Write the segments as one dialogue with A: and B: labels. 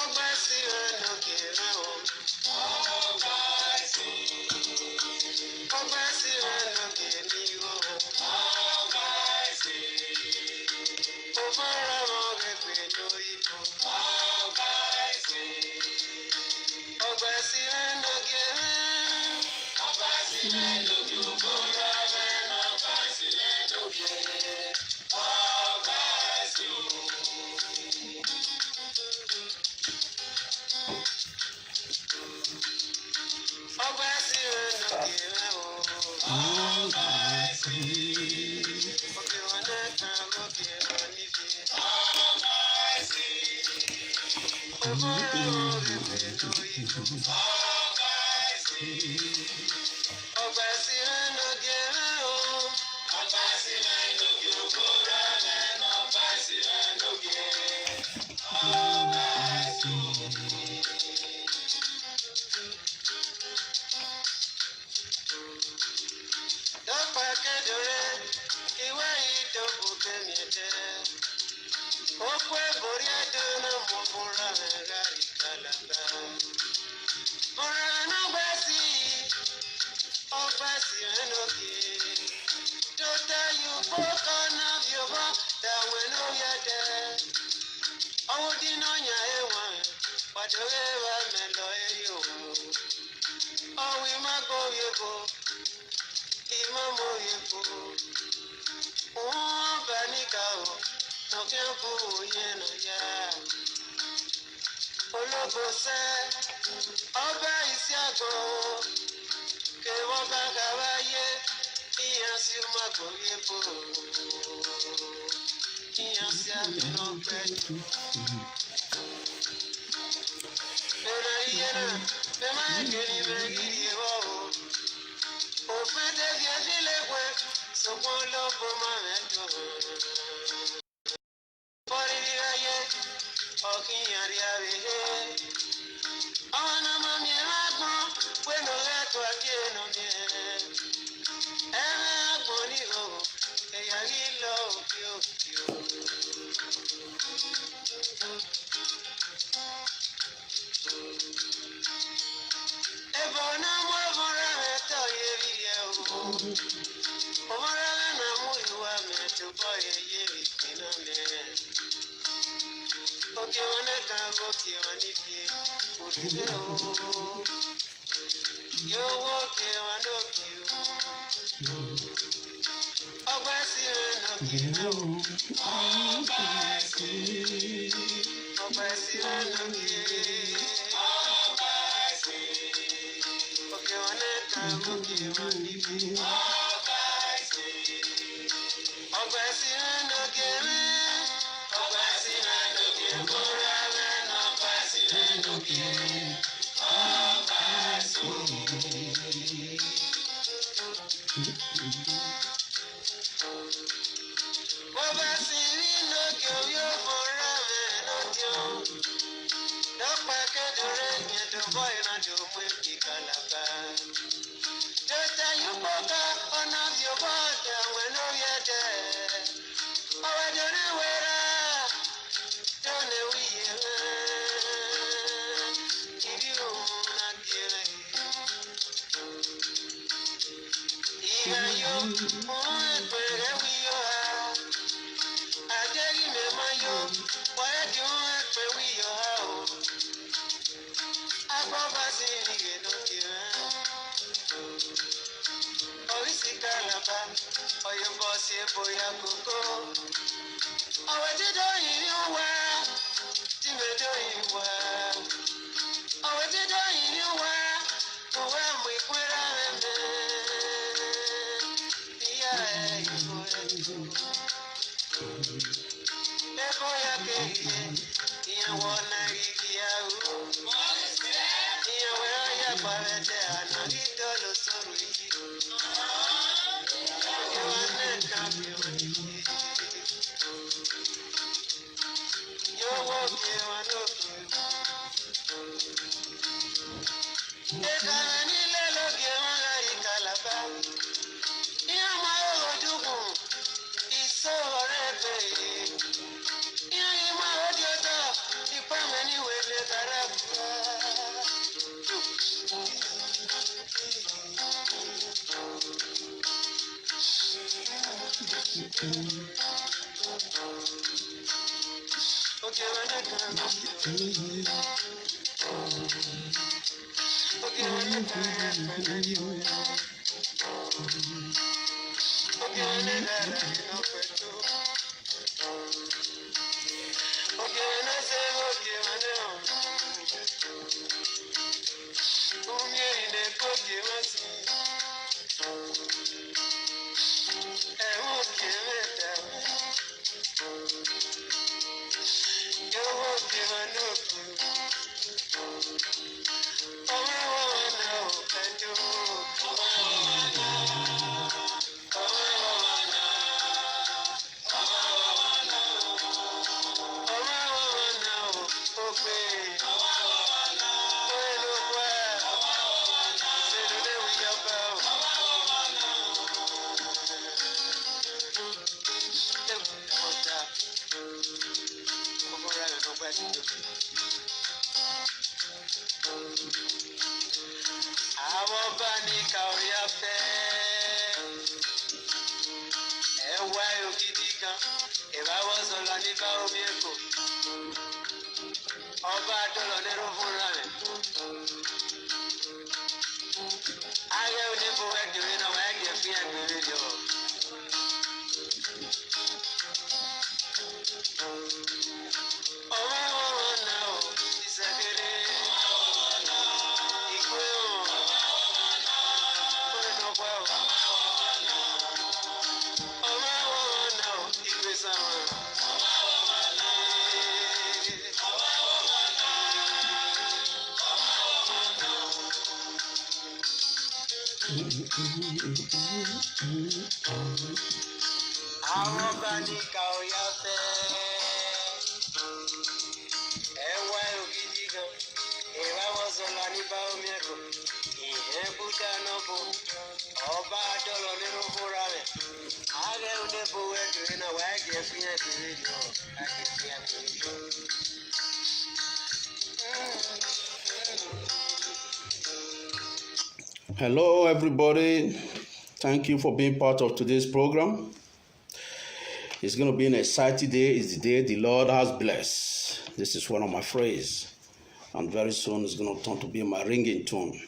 A: Obasi no kira o. Obasi. Obasi no kiri o. Obasi. Obara mo gbe no ibo. Obasi. Obasi no kira. Obasi no kira. Obasi no kira. Obasi. Obasi no kira o. Obasi. Oke wana kan oke wani fi. Obasi. Obara mo gbe no ibo. Obasi. Obasi no kira o. Obasi no kira. Obasi no kira. Obasi. Dapa kedore, iwe idobu kemide. Okwe bori adona mubura ngari kalaba. Mura no basi, obasi enoki. Dota you boka na vyoba, da weno yade. Awudi no nya ewa, wadowe wa melo eyo. Owi mago yebo. Imamo yebo, banikao, no kempo yeno ya. Olobose, oba isiago, ke woba gawaye, iyansi umago yebo, iyansi amino pedo. Bena yena, bema geni megiri yewo. Ofete viajilegwe, sokolo bomamento. Poririaye, okiyari abehe. Awana mami agbo, bueno gato akieno mie. Eme agbo ni ho, eyagi lo pio pio. Ebo na mo vora meto yeviye o. Omara na mu iwa meto boye yevi kiname. Oke wane kango ki wani fie uribe o. Yo woke wano ki o. Obasi no kira o. Obasi. Obasi no kira. Obasi. Oke wane kango ki wani fie. Obasi. Obasi no kira. Obasi no kira. Obasi no kira. Obasi. Obasi no kira yo fora me no dio. Dapa kedore nyedo boy na do mwe kalaba. Jota yupoka ona vyo boda weno yede. Owa done wera, done wiye. Ibi una kire. Iga yo, uwe kwere wiyo ha. Adegi me mayo, waya di uwe kwe wiyo ha o. Agbobasi nige no kire. Orisi kalaba, oyo bosi boya koko. Owe dido yiri uwa, timedo iwa. Owe dido yiri uwa, uwe mwikwera meme. Iya iwo eto. Ebo ya keye, iya wana igi ya u. Iya wera ya parete anagito lo soru yi. Iwane kapi wani. Yo woke wanoke. Ekana nile loge magari kalaba. Iya ma odugun, iso orebe. Iya ma
B: Hello, everybody. Thank you for being part of today's program. It's going to be an exciting day. It's the day the Lord has blessed. This is one of my phrases. And very soon it's going to turn to be my ringing tone.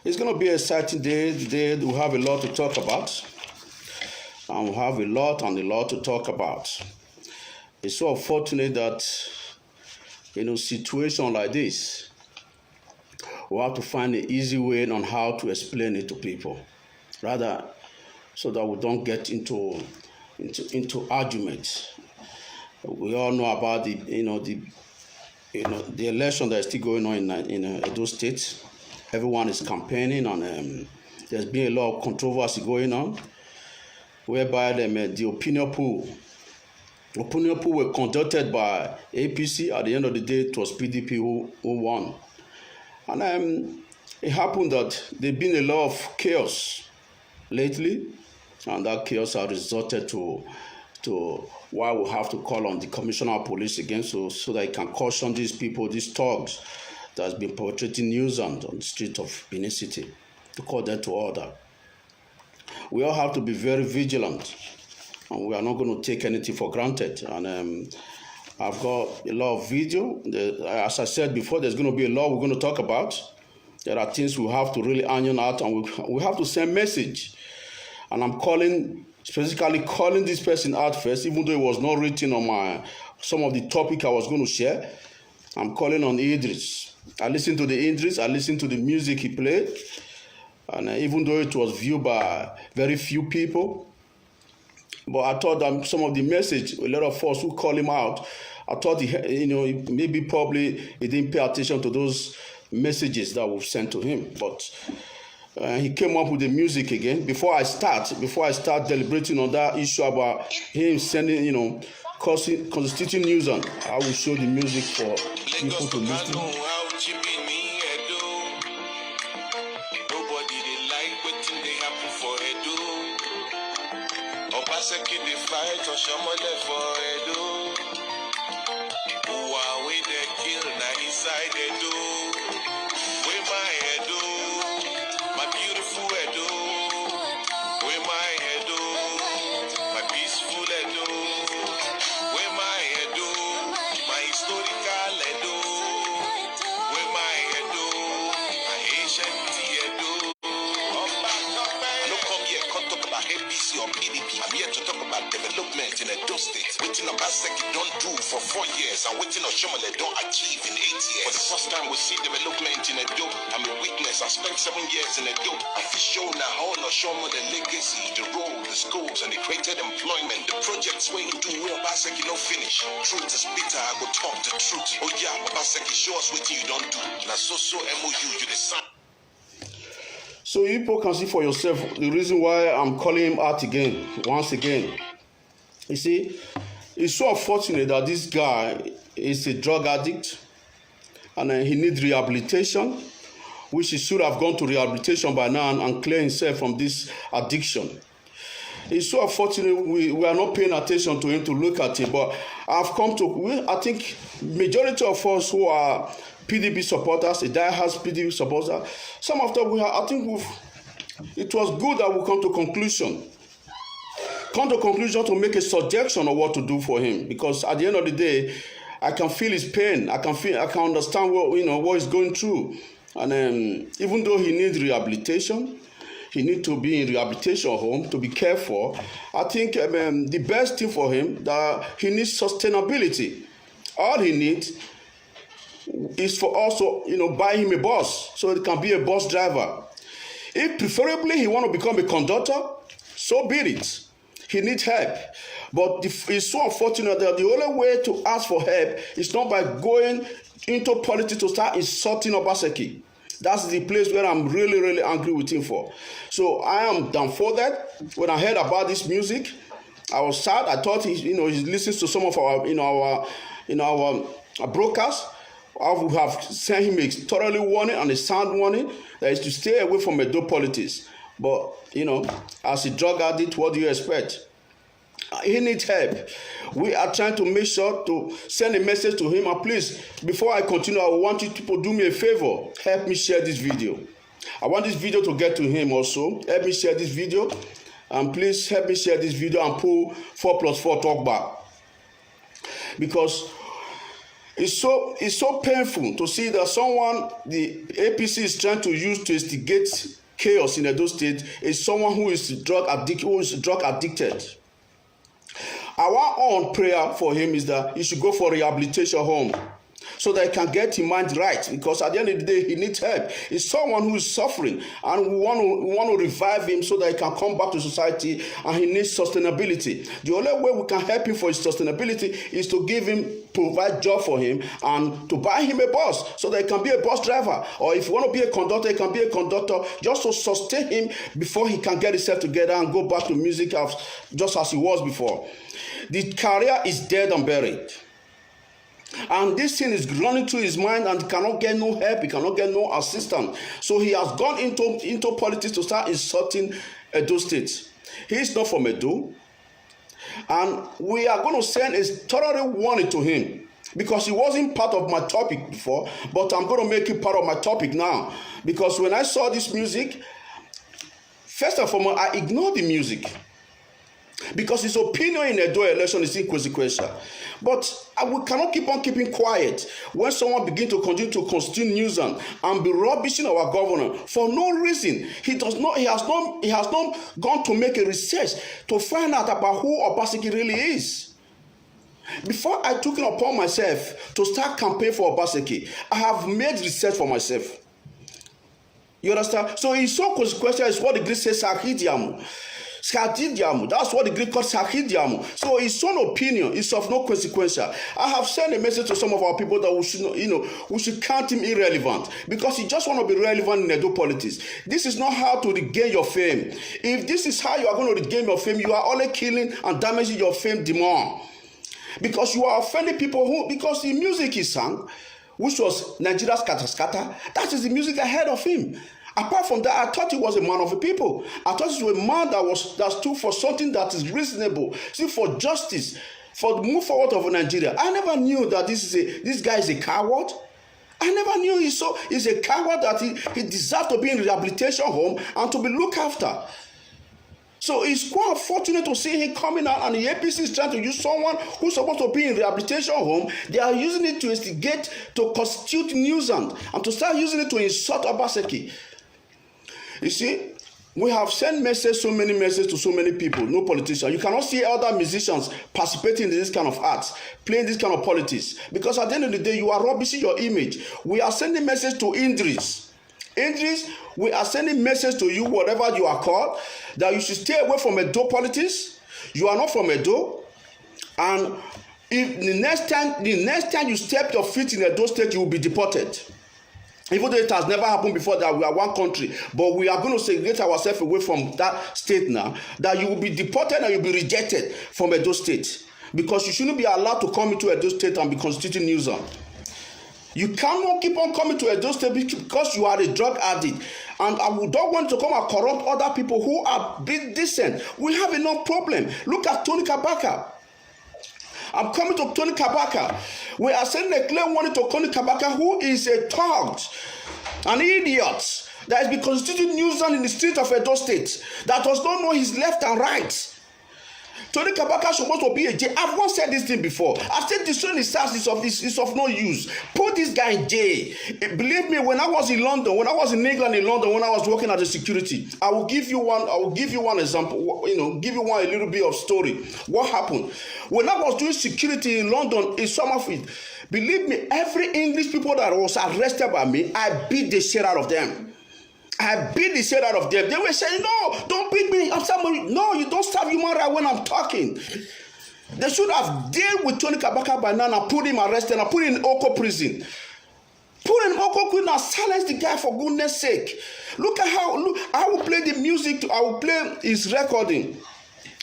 B: It's going to be an exciting day. Today we have a lot to talk about. And we have a lot to talk about. It's so unfortunate that, situation like this, we have to find an easy way on how to explain it to people, rather so that we don't get into arguments. We all know about the election that is still going on in Edo State. Everyone is campaigning, and there's been a lot of controversy going on, whereby the opinion poll were conducted by APC. At the end of the day, it was PDP who won. And it happened that there's been a lot of chaos lately, and that chaos has resulted to why we have to call on the Commissioner of Police again, so that he can caution these people, these thugs that has been portraying nuisance on the street of Benin City, to call them to order. We all have to be very vigilant, and we are not going to take anything for granted. And I've got a lot of video. As I said before, there's going to be a lot we're going to talk about. There are things we have to really iron out, and we have to send message. And I'm specifically calling this person out first, even though it was not written on some of the topic I was going to share. I'm calling on Idris. I listened to the Idris. I listened to the music he played. And even though it was viewed by very few people, but I thought that some of the message, a lot of us who call him out, I thought maybe probably he didn't pay attention to those messages that we've sent to him. But he came up with the music again. Before I start deliberating on that issue about him sending, constituting nuisance, I will show the music for people to listen to.
A: Obaseki dey fight Oshomole for Edo. Uwa wey dey kill na inside Edo. Wey my Edo, my beautiful Edo. Wey my Edo, development in Edo State. Waiting Obaseki don't do for 4 years and waiting Oshomole don't achieve in 8 years. For the first time we see development in Edo. I'm a witness. I spent 7 years in Edo. I feel show now all Oshomole the legacy, the role, the schools, and the created employment. The projects where you do where Obaseki no finish. Truth is bitter, I go talk the truth. Oh yeah, Obaseki show us what you don't do. Now so MOU you decide.
B: So you people can see for yourself the reason why I'm calling him out again, once again. You see, it's so unfortunate that this guy is a drug addict and he needs rehabilitation, which he should have gone to rehabilitation by now and clear himself from this addiction. It's so unfortunate we are not paying attention to him to look at him, but I've come to, I think majority of us who are PDP supporters, a die-hard PDP supporter, some of them it was good that we come to conclusion to make a suggestion of what to do for him, because at the end of the day, I can feel his pain. I can understand what he's going through, and even though he needs rehabilitation, he needs to be in rehabilitation home to be cared for. I think the best thing for him that he needs sustainability. All he needs is for us to buy him a bus so he can be a bus driver. If preferably he want to become a conductor, so be it. He needs help. But it's so unfortunate that the only way to ask for help is not by going into politics to start insulting Obaseki. That's the place where I'm really, really angry with him for. So I am dumbfounded when I heard about this music. I was sad. I thought he listens to some of our broadcasts. I would have sent him a thoroughly warning and a sound warning that is to stay away from Edo politics. But as a drug addict, what do you expect? He needs help. We are trying to make sure to send a message to him. And please, before I continue, I want you to do me a favor. Help me share this video. I want this video to get to him also. Help me share this video. And please help me share this video and pull 4+4 talk back. Because it's so painful to see that someone the APC is trying to use to instigate chaos in Edo State is someone who is drug addicted. Our own prayer for him is that he should go for rehabilitation home so that he can get his mind right, because at the end of the day he needs help. He's someone who is suffering, and we want to revive him so that he can come back to society, and he needs sustainability. The only way we can help him for his sustainability is to provide job for him and to buy him a bus so that he can be a bus driver, or if you want to be a conductor, he can be a conductor, just to sustain him before he can get himself together and go back to music just as he was before. The career is dead and buried. And this thing is running through his mind, and he cannot get no help, he cannot get no assistance. So he has gone into politics to start insulting Edo State. He is not from Edo. And we are going to send a thorough warning to him, because he wasn't part of my topic before, but I'm going to make it part of my topic now. Because when I saw this music, first and foremost, I ignored the music, because his opinion in the Edo election is inconsequential. But we cannot keep on keeping quiet when someone begins to continue to constitute nuisance and be rubbishing our governor for no reason. He has not gone to make a research to find out about who Obaseki really is. Before I took it upon myself to start campaign for Obaseki, I have made research for myself. You understand? So it's so consequential. It's what the Greek says, Sahidiamu. That's what the Greek calls Sahidiamu. So his own opinion is of no consequence. I have sent a message to some of our people that we should count him irrelevant, because he just want to be relevant in Edo politics. This is not how to regain your fame. If this is how you are going to regain your fame, you are only killing and damaging your fame the more. Because you are offending people because the music he sang, which was Nigeria's Scatter Scatter, that is the music I heard of him. Apart from that, I thought he was a man of the people. I thought he was a man that stood for something that is reasonable, stood for justice, for the move forward of Nigeria. I never knew that this guy is a coward. I never knew he's a coward, that he deserved to be in rehabilitation home and to be looked after. So it's quite unfortunate to see him coming out, and the APC is trying to use someone who's supposed to be in rehabilitation home. They are using it to instigate, to constitute nuisance, and to start using it to insult Obaseki. You see, We have sent so many messages to so many people, no politicians. You cannot see other musicians participating in this kind of arts, playing this kind of politics. Because at the end of the day, you are rubbishing your image. We are sending message to Idris. Idris, we are sending message to you, whatever you are called, that you should stay away from Edo politics. You are not from Edo. And if the next time you step your feet in Edo State, you will be deported. Even though it has never happened before that we are one country, but we are going to segregate ourselves away from that state now, that you will be deported and you will be rejected from Edo State, because you shouldn't be allowed to come into Edo State and be constituting nuisance. You cannot keep on coming to Edo State because you are a drug addict, and I don't want to come and corrupt other people who are being decent. We have enough problem. Look at Tony Kabaka. I'm coming to Tony Kabaka. We are sending a clear warning to Tony Kabaka, who is a thug, an idiot, that has been constituting nuisance in the street of Edo State, that does not know his left and right. Tony Kabaka is supposed to be a jail. I've once said this thing before. I've said destroying his house is of no use. Put this guy in jail. Believe me, when I was in London, when I was in England, when I was working as a security, I will give you one example. Give you a little bit of story. What happened when I was doing security in London, in Somerfield? Believe me, every English people that was arrested by me, I beat the shit out of them. I beat the shit out of them. They were saying, no, don't beat me. I'm somebody. No, you don't serve human right when I'm talking. They should have dealt with Tony Kabaka by now and put him arrested and put him in Oko prison. Put him in Oko prison and silence the guy for goodness sake. Look at I will play the music. I will play his recording.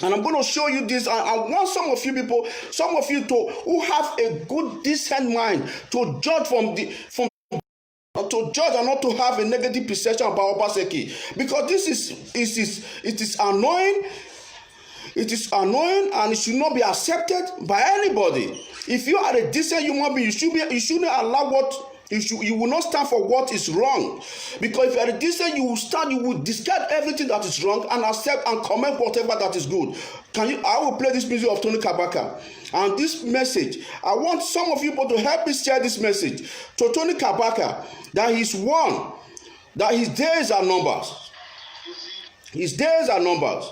B: And I'm going to show you this. I want some of you who have a good, decent mind to judge to judge and not to have a negative perception about Obaseki, because it is annoying. It is annoying and it should not be accepted by anybody. If you are a decent human being, you shouldn't allow you will not stand for what is wrong. Because if you are a decent, you will discard everything that is wrong and accept and comment whatever that is good. I will play this music of Tony Kabaka. And this message, I want some of you to help me share this message to Tony Kabaka, that he's one, that his days are numbers. His days are numbers.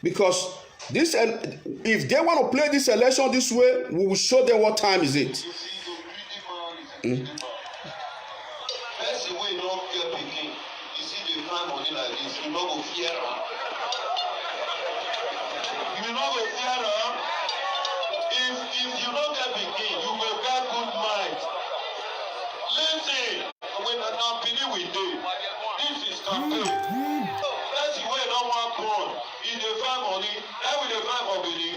B: Because if they want to play this election this way, we will show them what time is it.
A: Person wey no get pikin, you see dey find money like this, you no go fear am. You no go fear am. If you no get pikin, you go get good mind. Listen, when na Benin we dey, this is campaign. Person wey no wan born, e dey find money. How we dey find for Benin?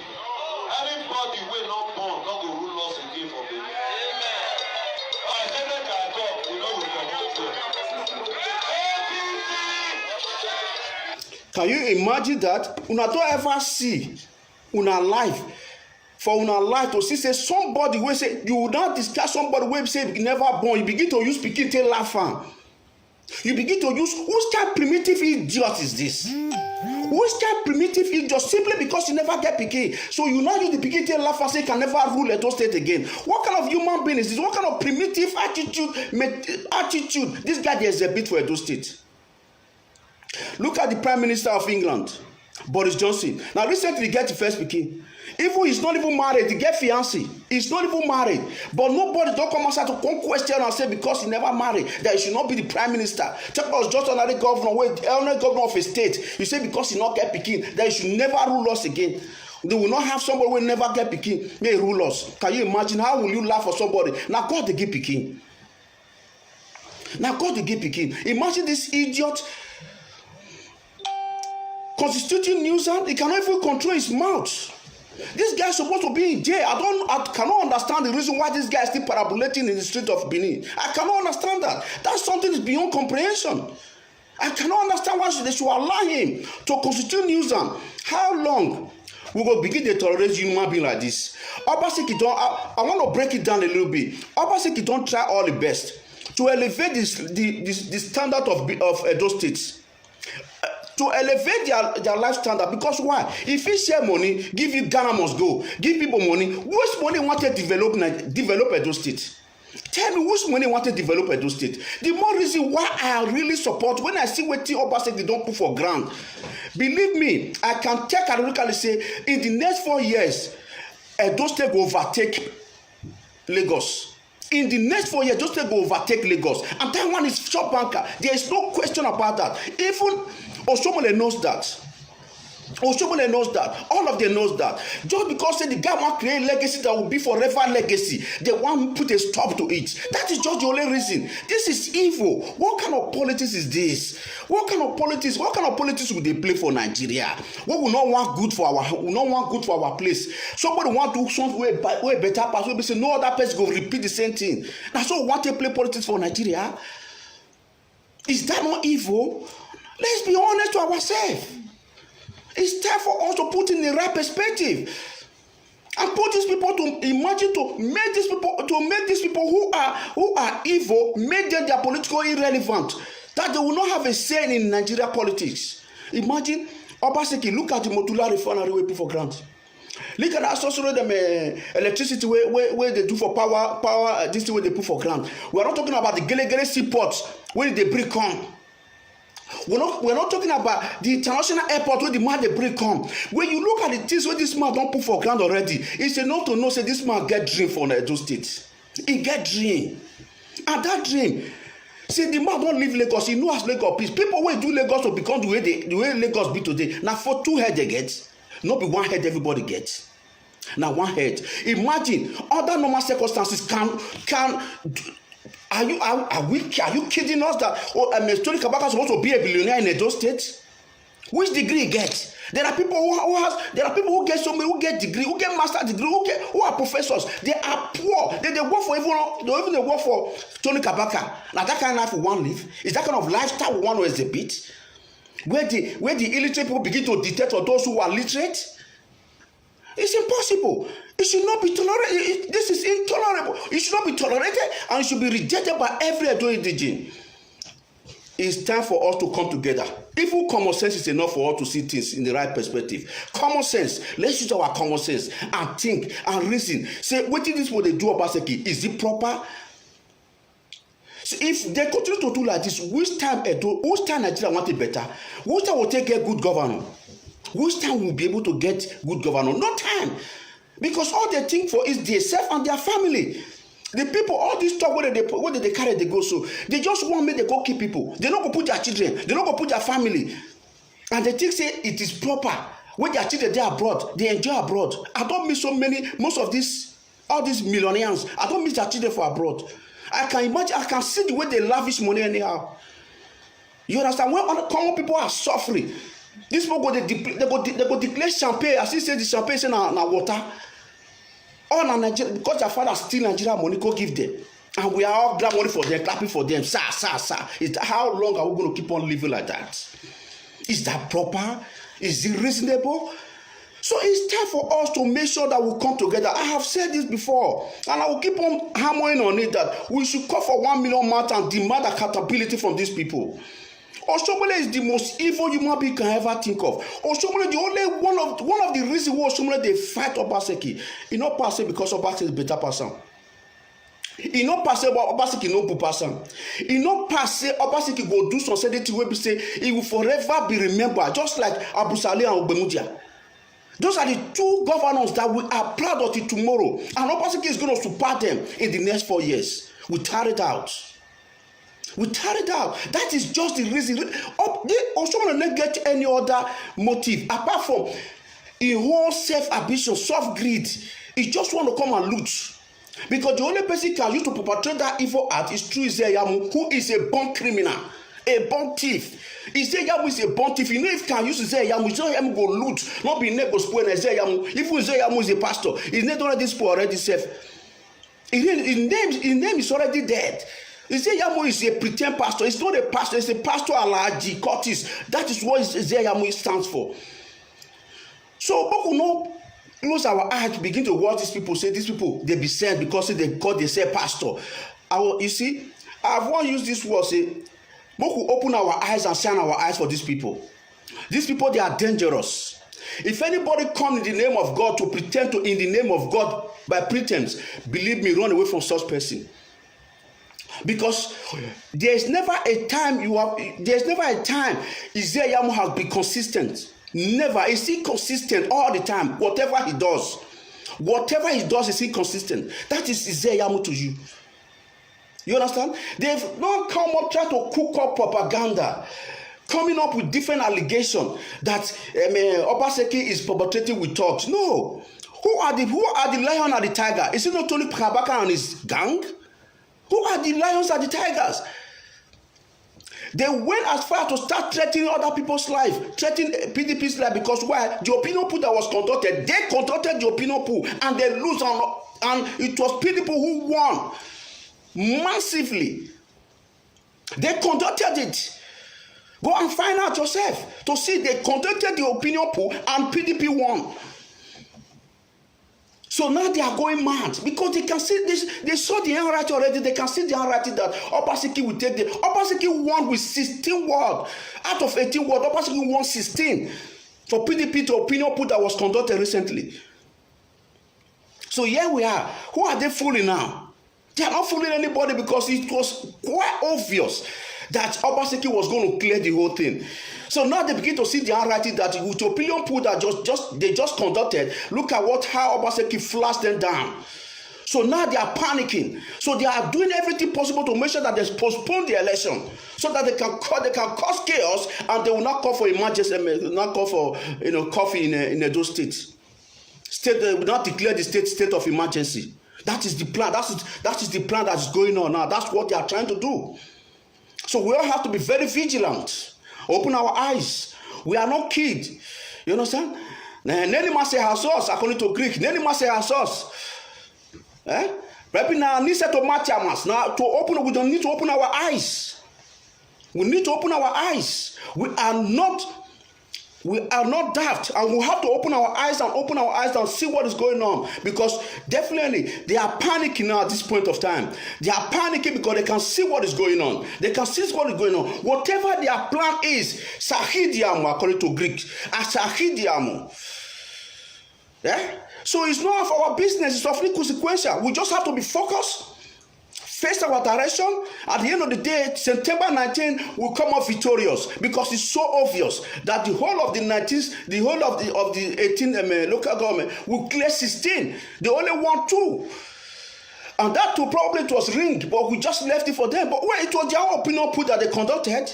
A: Anybody wey no born no go rule us again for Benin.
B: Can you imagine that? Una don't ever see una life for una life to see say somebody wey say you will not discuss somebody wey say never born. You begin to use pikin take laugh am. You begin to use which kind of primitive idiot is this? Which kind of primitive idiot simply because you never get pikin? So you now use the pikin take laugh and say you can never rule Edo State again. What kind of human being is this? What kind of primitive attitude this guy dey exhibit for Edo State? Look at the Prime Minister of England, Boris Johnson. Now recently he get the first pikin. Even he's not even married, he get fiancé. He's not even married. But nobody don't come outside to come question and say because he never married that he should not be the Prime Minister. Check us just another governor, of a state. You say because he not get pikin that he should never rule us again. They will not have somebody who never get pikin may rule us. Can you imagine how will you laugh for somebody? Now God they give pikin. Now God they give pikin. Imagine this idiot constituting nuisance. He cannot even control his mouth. This guy is supposed to be in jail. I cannot understand the reason why this guy is still parabolating in the street of Benin. I cannot understand that. That's something that's beyond comprehension. I cannot understand why they should allow him to constitute nuisance. How long we will begin to tolerate human being like this? Obaseki I want to break it down a little bit. Obaseki don't try all the best to elevate the standard of Edo State. To elevate their life standard. Because why? If he share money, give you Ghana must go, give people money. Which money want to develop Edo State? Tell me which money want to develop Edo State. The more reason why I really support when I see wetin Obaseki don put for ground. Believe me, I can take categorically say in the next 4 years, Edo State go overtake Lagos. In the next 4 years, Edo State go overtake Lagos. And that one is short banker. There is no question about that. Even Osomole knows that. Oshomole knows that. All of them knows that. Just because say the guy want create legacy that will be forever legacy, they want to put a stop to it. That is just the only reason. This is evil. What kind of politics is this? What kind of politics will they play for Nigeria? What will not want good for our place? Somebody want to do something way better pass. We say no other person go repeat the same thing. That's why we want to play politics for Nigeria. Is that not evil? Let's be honest to ourselves. It's time for us to put in the right perspective and put these people to imagine to make these people who are evil, make them their political irrelevant, that they will not have a say in Nigeria politics. Imagine Obaseki, look at the Motula refinery we put for grant. Look at that social electricity where they do for power this thing where they put for grant. We are not talking about the Gele seaports where they bring come. We're not talking about the international airport where the man they bring come. When you look at the things where this man don't put for ground already, it's enough to know say this man get dream for Edo State. He get dream, and that dream, see the man don't leave Lagos. He knows Lagos peace. People will do Lagos to become the way Lagos be today. Now for 2 head they get, not be 1 head everybody gets. Now 1 head. Imagine other normal circumstances can. Are you kidding us that Story Kabaka is supposed to be a billionaire in Edo State? Which degree he get? There are people who get so many, who get degree, who get master degree, who are professors. They are poor. They work for even they work for Tony Kabaka. Now that kind of life we want to live? Is that kind of lifestyle we want to exhibit? Where the illiterate people begin to dictate for those who are literate? It's impossible. It should not be tolerated. This is intolerable. It should not be tolerated and it should be rejected by every Edo indigene. It's time for us to come together. Even common sense is enough for us to see things in the right perspective. Common sense. Let's use our common sense and think and reason. Say, what is this what they do Obaseki? Is it proper? So if they continue to do like this, which time Nigeria want it better? Which time will take a good governor? Which time will be able to get good governor? No time. Because all they think for is themselves and their family. The people, all this stuff, where they carry, they go so. They just want me to go keep people. They don't go put their children. They don't go put their family. And they think say it is proper. When their children they abroad, they enjoy abroad. I don't miss so many, most of all these millionaires, I don't miss their children for abroad. I can imagine, I can see the way they lavish money anyhow. You understand? When common people are suffering, these people go they go declare champagne. As he said, the champagne say na water. All na Nigeria, because their father steal Nigeria money, go give them. And we are all grab money for them, clapping for them. Sir. How long are we going to keep on living like that? Is that proper? Is it reasonable? So it's time for us to make sure that we come together. I have said this before, and I will keep on hammering on it, that we should call for 1 million march and demand accountability from these people. Osomole is the most evil human being can ever think of. Osomole, the only one of the reasons why Osomole they fight Obaseki, he not pass it because Obaseki is better person. He not pass it Obaseki no good person. He not pass it Obaseki go do some certain thing where we say he will forever be remembered, just like Abu Saleh and Ogbemudia. Those are the 2 governors that we are proud of it tomorrow, and Obaseki is going to support them in the next 4 years. We tear it out. That is just the reason. Osomole will not get any other motive apart from a whole self-ambition, self-greed. He just want to come and loot. Because the only person can use to perpetrate that evil act is through Izeyamu, who is a born criminal, a born thief. Izeyamu is a born thief. You know, if you can use Izeyamu go loot, not be neighbor spoil Izeyamu. If Izeyamu is a pastor, his name already spoiled already safe. His name is already dead. Izeyamu is a pretend pastor. It's not a pastor. It's a pastor Alaji Curtis. That is what Izeyamu stands for. So we will not close our eyes to begin to watch these people. Say these people they be sent because they say pastor. You see, I've want to use this word. Say we will open our eyes and shine our eyes for these people. These people they are dangerous. If anybody come in the name of God to pretend to in the name of God by pretense, believe me, run away from such person. Because there's never a time Izeyamu has been consistent. Never. Is he consistent all the time? Whatever he does is inconsistent. That is Izeyamu to you. You understand? They've not come up try to cook up propaganda, coming up with different allegations that Obaseki is perpetrating with thugs. No. Who are the lion and the tiger? Is it not only Kabaka and his gang? Who are the lions and the tigers? They went as far to start threatening other people's life, threatening PDP's life, because why? The opinion poll that was conducted, they conducted the opinion poll and they lose, and it was PDP who won massively. They conducted it. Go and find out yourself to see they conducted the opinion poll and PDP won. So now they are going mad because they can see this. They saw the handwriting already. They can see the handwriting that Obaseki will take. Obaseki won with 16 words. Out of 18 words, Obaseki won 16 for PDP to opinion poll that was conducted recently. So here we are. Who are they fooling now? They are not fooling anybody because it was quite obvious that Obaseki was going to clear the whole thing. So now they begin to see the handwriting that with the opinion poll that they just conducted. Look at how Obaseki flashed them down. So now they are panicking. So they are doing everything possible to make sure that they postpone the election, so that they can cause chaos and they will not call for emergency, not call for coffee in Edo State. They will not declare the state of emergency. That is the plan. That is the plan that is going on now. That's what they are trying to do. So we all have to be very vigilant. Open our eyes. We are not kids. You understand? Nenima se hasos, according to Greek. Nenima se hasos. Now to open, we don't need to open our eyes. We need to open our eyes. We are not daft, and we have to open our eyes and see what is going on, because definitely they are panicking now at this point of time. They are panicking because they can see what is going on. They can see what is going on. Whatever their plan is, Sahidiamu, according to Greek, Sahidiamu. Yeah? So it's not of our business, it's of consequential. We just have to be focused, face our direction. At the end of the day, September 19 will come out victorious, because it's so obvious that the whole of the 18 local government will clear 16. They only want 2. And that too probably it was ringed, but we just left it for them. But well, it was their opinion poll that they conducted.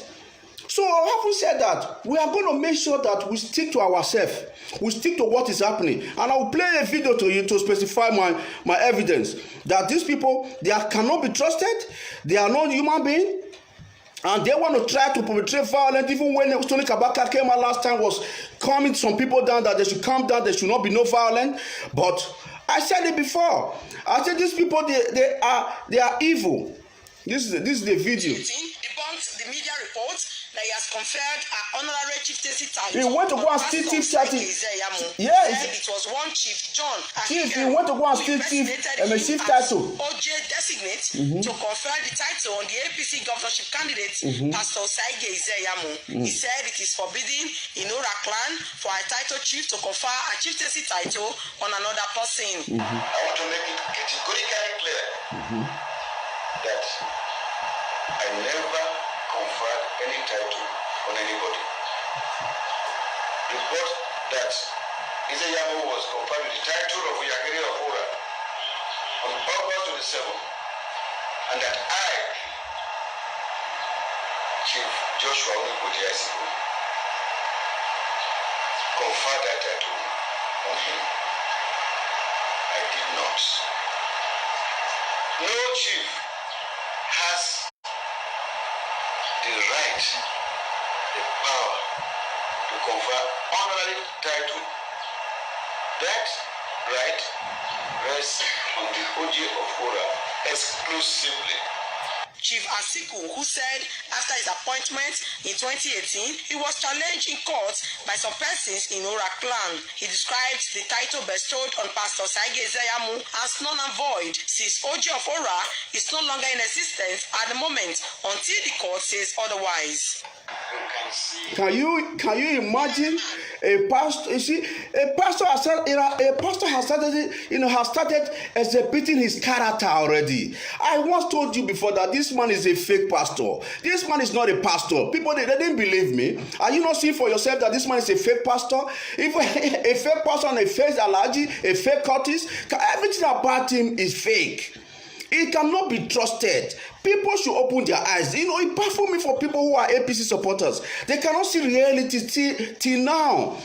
B: So having said that, we are going to make sure that we stick to ourselves. We stick to what is happening. And I will play a video to you to specify my evidence that these people, they cannot be trusted. They are not human beings. And they want to try to perpetrate violence. Even when Tony Kabaka came out last time, was calming some people down that they should calm down. There should not be no violence. But I said it before. I said these people, they are evil. This is the video.
C: Debunked the media reports that he has conferred an honorary chieftaincy title.
B: He went to go and steal chief title.
C: Yes. It was one Chief John.
B: Chief, he went to go and steal chief title.
C: OJ designate to confer the title on the APC governorship candidate, Pastor Saige Izeyamu. He said it is forbidden in Ora clan for a title chief to confer a chieftaincy title on another person.
A: I want to make it categorically clear that I never conferred any title on anybody. Report that Izeyamu was conferred with the title of Uyagiri of Ora on August 27th, and that I, Chief Joshua Onikoji, conferred that title on him. I did not. No chief has the right, the power to confer honorary title. That right rests on the OJ of Ora exclusively.
C: Chief Asiku, who said after his appointment in 2018, he was challenged in court by some persons in Ora clan. He described the title bestowed on Pastor Saige Izeyamu as null and void, since OJ of Ora is no longer in existence at the moment until the court says otherwise.
A: You can
B: Can you imagine a pastor? You see, a pastor has started exhibiting his character already. I once told you before that this man is a fake pastor. This man is not a pastor. People they didn't believe me. Are you not seeing for yourself that this man is a fake pastor? If a fake pastor and a fake allergy, a fake cultist, everything about him is fake. It cannot be trusted. People should open their eyes. It baffles me for people who are APC supporters. They cannot see reality till now.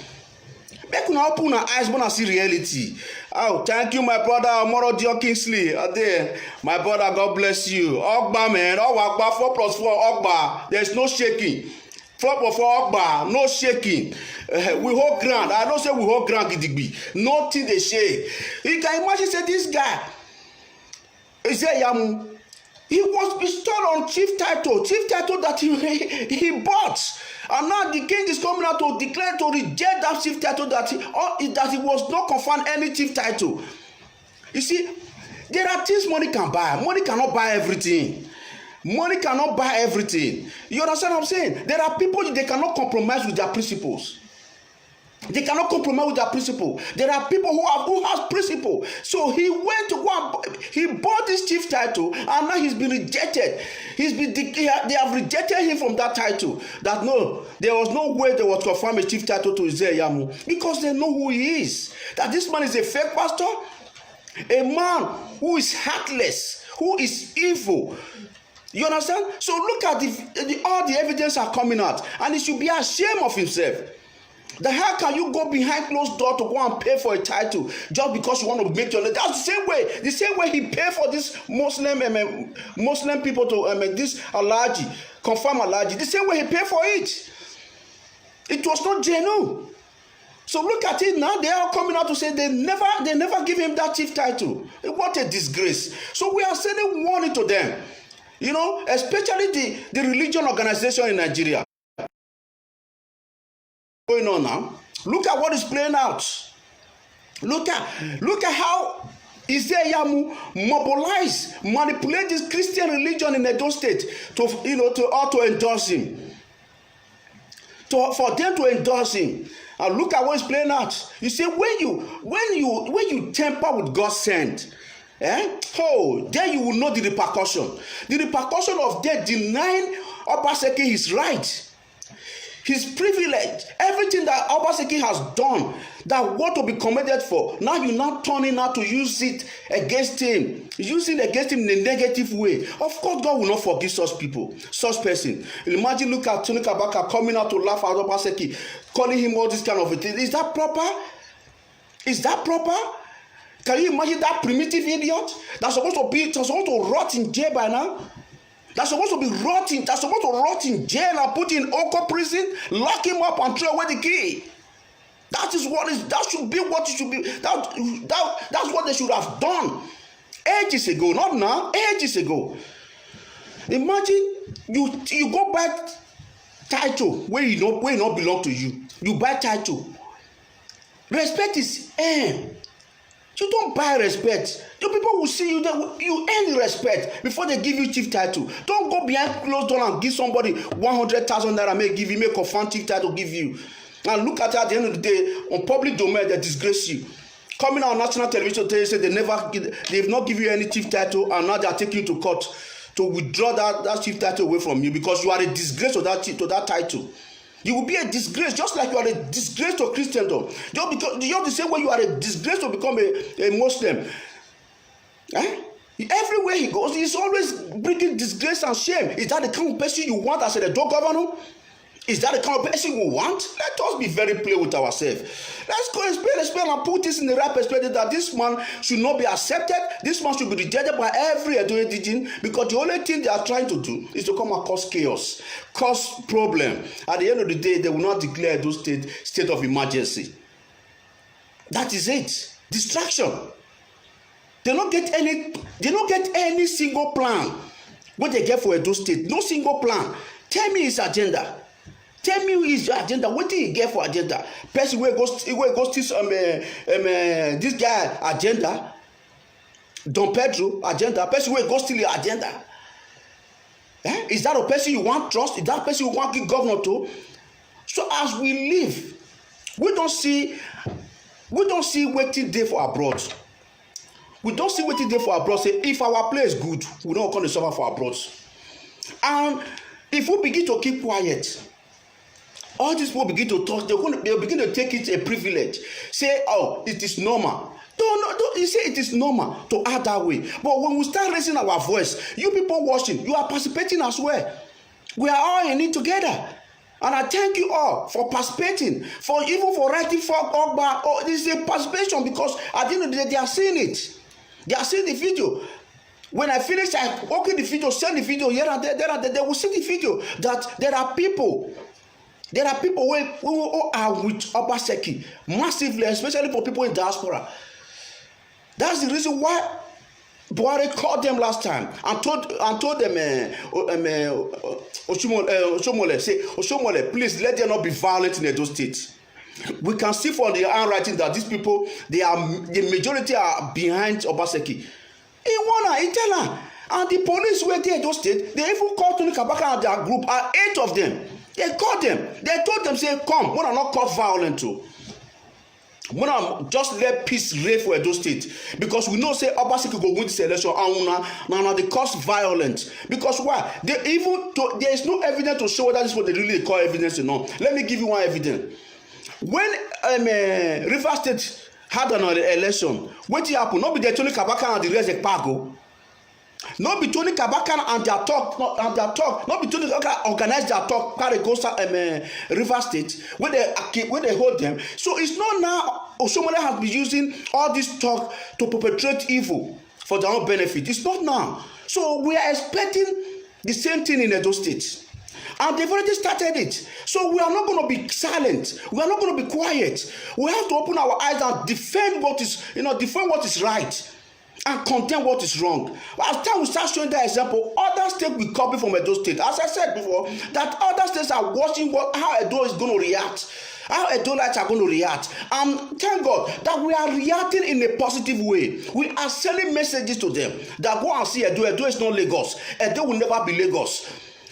B: Make una open our eyes when I see reality. Oh, thank you, my brother Odion Kingsley. There, my brother, God bless you. Ogboe, man. Ogboe, 4+4, Ogboe. There's no shaking. 4+4 Ogboe, no shaking. We hold ground. I don't say we hold ground, gidigbi. Nothing they shake. You can imagine, say this guy. He was bestowed on chief title that he bought, and now the king is coming out to declare to reject that chief title that he was not conferred any chief title. You see, there are things money can buy. Money cannot buy everything. Money cannot buy everything. You understand what I'm saying? There are people they cannot compromise with their principles. They cannot compromise with their principle. There are people who has principle. So he went to go and he bought this chief title, and now he's been rejected. They have rejected him from that title. That no, there was no way they would confirm a chief title to Yamu because they know who he is. That this man is a fake pastor, a man who is heartless, who is evil. You understand? So look at all the evidence are coming out, and he should be ashamed of himself. How can you go behind closed door to go and pay for a title just because you want to make your name? That's the same way he paid for this Muslim people to this allergy, confirm allergy. The same way he paid for it. It was not genuine. So look at it now. They are coming out to say they never give him that chief title. What a disgrace. So we are sending warning to them. Especially the religion organization in Nigeria. Going on now. Look at what is playing out. Look at how Yamu manipulate this Christian religion in Edo State to endorse him. For them to endorse him. And look at what is playing out. You see, when you temper with God's sent, then you will know the repercussion. The repercussion of them denying Obaseki his right. His privilege, everything that Obaseki has done, that what to be commended for, now you're not turning out to use it against him, using it against him in a negative way. Of course, God will not forgive such people, such person. Imagine, look at Tony Kabaka coming out to laugh at Obaseki, calling him all this kind of a thing. Is that proper? Is that proper? Can you imagine that primitive idiot that's supposed to rot in jail by now? That's supposed to be rotting. That's supposed to rot in jail and put in Oko prison, lock him up and throw away the key. That should be what it should be. That's what they should have done ages ago, not now, ages ago. Imagine you go buy title where you not belong to you. You buy title. Respect is earned. You don't buy respect. The people will see you, you earn respect before they give you chief title. Don't go behind closed door and give somebody 100,000 naira, make a fan chief title give you. And look at it at the end of the day, on public domain, they disgrace you. Coming out on national television, they say they've not given you any chief title, and now they are taking you to court to withdraw that chief title away from you because you are a disgrace to that title. You will be a disgrace, just like you are a disgrace to Christendom. Just the same way you are a disgrace to become a Muslim. Everywhere he goes, he's always bringing disgrace and shame. Is that the kind of person you want as a Edo governor? Is that the kind of person we want? Let us be very clear with ourselves. Let's go explain and put this in the right perspective that this man should not be accepted. This man should be rejected by every Edo indigene because the only thing they are trying to do is to come and cause chaos, cause problem. At the end of the day, they will not declare Edo state of emergency. That is it. Distraction. They don't get any single plan. What they get for Edo State, no single plan. Tell me his agenda. Tell me his agenda. What did he get for agenda? Person where goes this guy agenda. Don Pedro agenda. Person where goes still agenda. Is that a person you want trust? Is that a person you want to give governor to? So as we live, we don't see wetin dey for abroad. We don't see wetin dey for abroad. Say if our place good, we don't come to suffer for abroad. And if we begin to keep quiet, all these people begin to talk. They begin to take it a privilege. Say, oh, it is normal. Don't you say it is normal to act that way. But when we start raising our voice, you people watching, you are participating as well. We are all in it together. And I thank you all for participating, even for writing for Ogba. Oh, this is a participation, because at the end of the day, they are seeing it. They are seeing the video. When I finish, I okay the video, send the video here and there, they will see the video that there are people who are with Obaseki massively, especially for people in diaspora. That's the reason why Buhari called them last time and told them, Oshomole, please let there not be violence in Edo State. We can see from the handwriting that these people, the majority are behind Obaseki. He warned her, he tell her, and the police were there in Edo State. They even called Tony Kabaka and their group, 8 of them. They called them. They told them, say, come, we are not cause violence too. We are just let peace reign for Edo State, because we know say Obaseki go win this election and they cause violence. Because why? There is no evidence to show whether this is what they really call evidence or not. Let me give you one evidence. When River State had an election, what happened? Not be the Tony Kabaka and the rest of Pago. Not be Tony Kabaka and their talk, not be Tony Kabaka organize their talk, carry go River State, where they hold them. So it's not now Osomole has been using all this talk to perpetrate evil for their own benefit. It's not now. So we are expecting the same thing in Edo State. And they've already started it. So we are not going to be silent. We are not going to be quiet. We have to open our eyes and defend what is right, and condemn what is wrong. As time we start showing that example, other states will copy from Edo State. As I said before, that other states are watching how Edo is going to react, how Edolites are going to react. And thank God that we are reacting in a positive way. We are sending messages to them that go and see Edo. Edo is not Lagos. Edo will never be Lagos.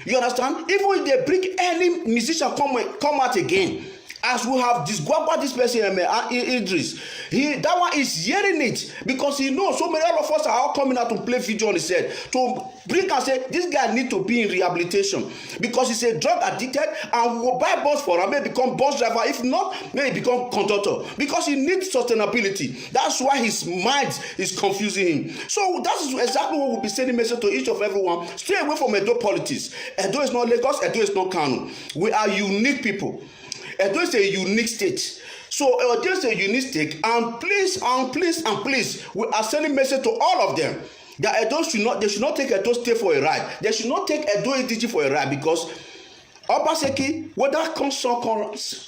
B: You understand? Even if they bring any musician come out again, as we have disguised this person, Idris, that one is hearing it, because he knows so many of us are all coming out to play video on his head to bring and say this guy need to be in rehabilitation, because he's a drug addicted, and we will buy bus for him, may become bus driver, if not may become conductor, because he needs sustainability. That's why his mind is confusing him. So that is exactly what we'll be sending message to each of everyone. Stay away from Edo politics. Edo is not Lagos. Edo is not Kano. We are unique people. Edo is a unique state. So Edo is a unique state, and please, we are sending message to all of them that Edo should not take Edo State for a ride. They should not take Edo EDG for a ride, because Obaseki, whether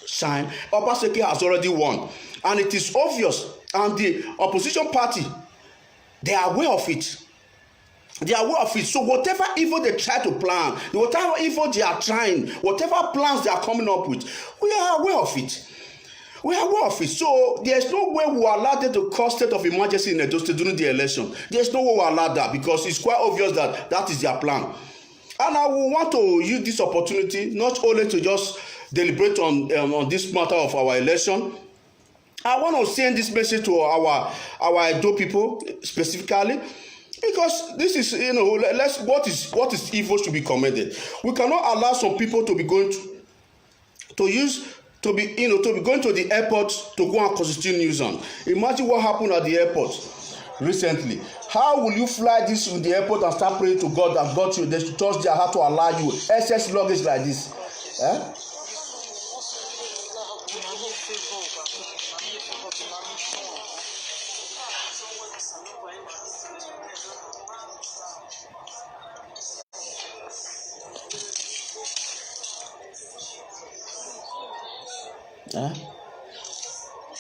B: shine, Obaseki has already won, and it is obvious. And the opposition party, they are aware of it. They are aware of it. So whatever evil they try to plan, whatever evil they are trying, whatever plans they are coming up with, we are aware of it. We are aware of it. So there is no way we will allow them to cause state of emergency in Edo State during the election. There is no way we will allow that, because it's quite obvious that that is their plan. And I will want to use this opportunity not only to just deliberate on this matter of our election. I want to send this message to our Edo people specifically, because this is, what is evil should be commended. We cannot allow some people to be going to be going to the airport to go and constitute nuisance. Imagine what happened at the airport recently. How will you fly this in the airport and start praying to God that got you? They should touch their heart to allow you excess luggage like this?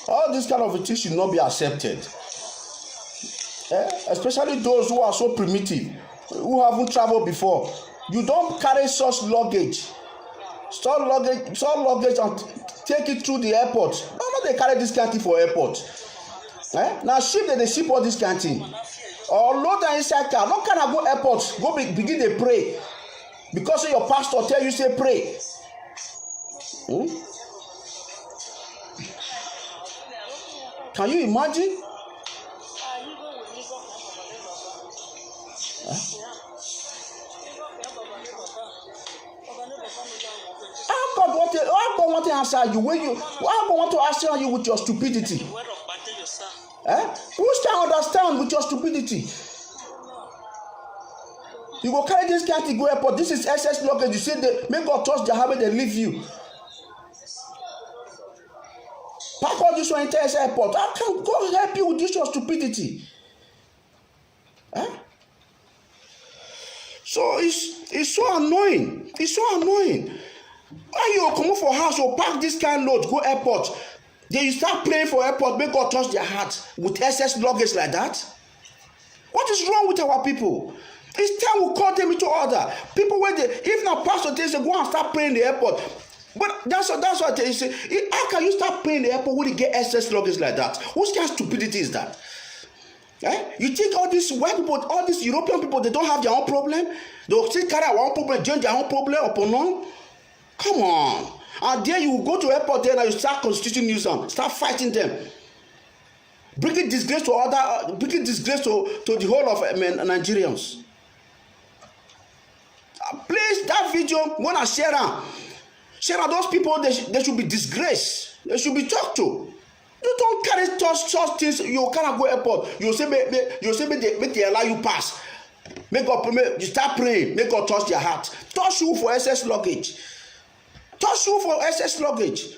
B: All this kind of things should not be accepted. Especially those who are so primitive, who haven't traveled before. You don't carry such luggage. Store luggage and take it through the airport. No, they carry this kind of thing for airport. Now ship they ship all this kind of thing. Or load them inside car. No kind of go airport. Go begin to pray. Because your pastor tell you say pray. Can you imagine? How God want to answer you when you? How God want to answer you with your stupidity? Who can understand with your stupidity? You go carry this guy to go airport. This is excess luggage. You say they make God touch their habit, they leave you. Pack all this one into airport. I can God help you with this your stupidity. So it's so annoying. It's so annoying. Why you come for house or pack this kind of load, go airport? Then you start praying for airport, make God touch their heart with excess luggage like that? What is wrong with our people? It's time we call them into order. People where if not pastor they say go and start praying in the airport. But that's what they say. How can you start praying in the airport when you get excess luggage like that? What kind of stupidity is that? You think all these white people, all these European people, they don't have their own problem? They'll still carry our own problem, join their own problem upon none? Come on. And there you go to airport there and you start constituting nuisance, start fighting them. Bringing disgrace to the whole of Nigerians. Please, that video, when I share those people, they should be disgraced. They should be talked to. You don't carry such things. You cannot go airport. You say make they allow you pass. You start praying. Make God touch their heart. Touch you for excess luggage. Touch you for excess luggage.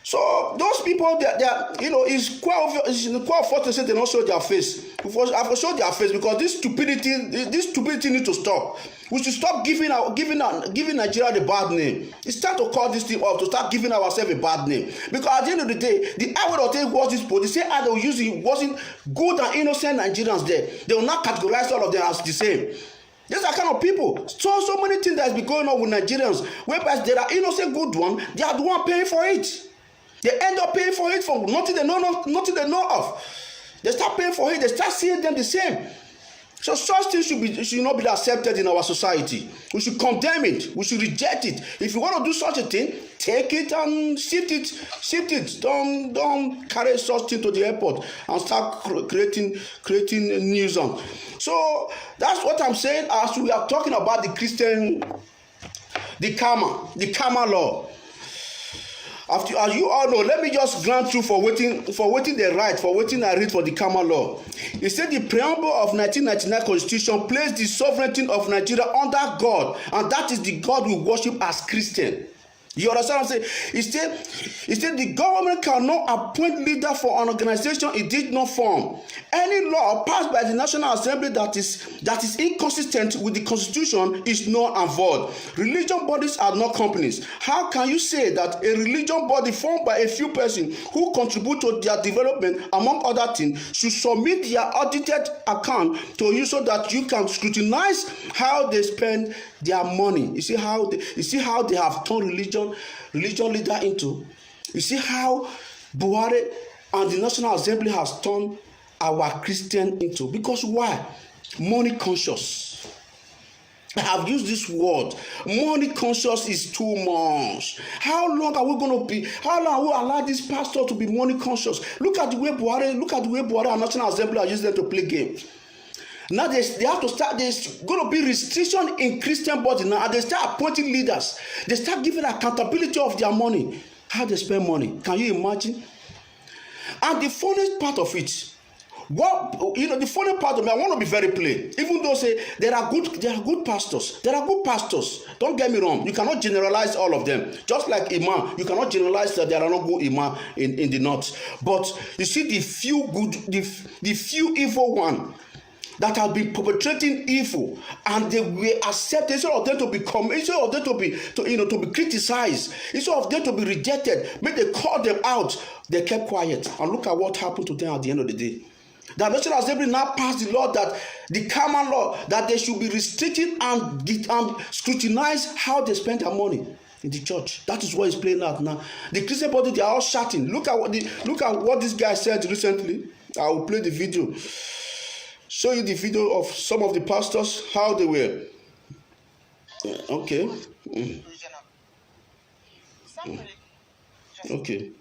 B: So those people, they it's quite obvious. It's quite fortunate to say they don't show their face. I've showed their face because this stupidity need to stop. We should stop giving Nigeria the bad name. It's time to call this thing off, to start giving ourselves a bad name. Because at the end of the day, the hour of take was this police. They say they will use it wasn't good and innocent Nigerians there. They will not categorize all of them as the same. These are kind of people. So many things that has been going on with Nigerians. Whereas there are innocent good ones, they are the one paying for it. They end up paying for it for nothing they know of. They start paying for it. They start seeing them the same. So such things should not be accepted in our society. We should condemn it. We should reject it. If you want to do such a thing, take it and shift it. Don't carry such thing to the airport and start creating nuisance. So that's what I'm saying as we are talking about the karma law. As you all know, let me just grant you for waiting the right, for waiting I read for the karma law. It said the preamble of 1999 Constitution placed the sovereignty of Nigeria under God, and that is the God we worship as Christian. You understand what I'm saying? It said the government cannot appoint leader for an organization it did not form. Any law passed by the National Assembly that is inconsistent with the Constitution is null and void. Religion bodies are not companies. How can you say that a religion body formed by a few persons who contribute to their development, among other things, should submit their audited account to you so that you can scrutinize how they spend their money? You see how they have turned religion leader into. You see how Buhari and the National Assembly has turned our Christian into. Because why? Money conscious. I have used this word. Money conscious is too much. How long are we going to be? How long will we allow this pastor to be money conscious? Look at the way Buhari and National Assembly are using them to play games. Now they have to start. There's going to be restriction in Christian body now, and they start appointing leaders. They start giving accountability of their money, how they spend money. Can you imagine? And the funniest part of it, the funny part of me, I want to be very plain. Even though say there are good pastors. Don't get me wrong. You cannot generalize all of them. Just like imam, you cannot generalize that there are no good imam in the north. But you see the few evil one that have been perpetrating evil, and they were accepted instead of them to be criticized, instead of them to be rejected. When they called them out, they kept quiet. And look at what happened to them at the end of the day. The National Assembly now passed the law, that the common law, that they should be restricted and scrutinize how they spend their money in the church. That is what is playing out now. The Christian body, they are all shouting. Look at what this guy said recently. I will play the video. Show you the video of some of the pastors, how they were. Okay. Okay.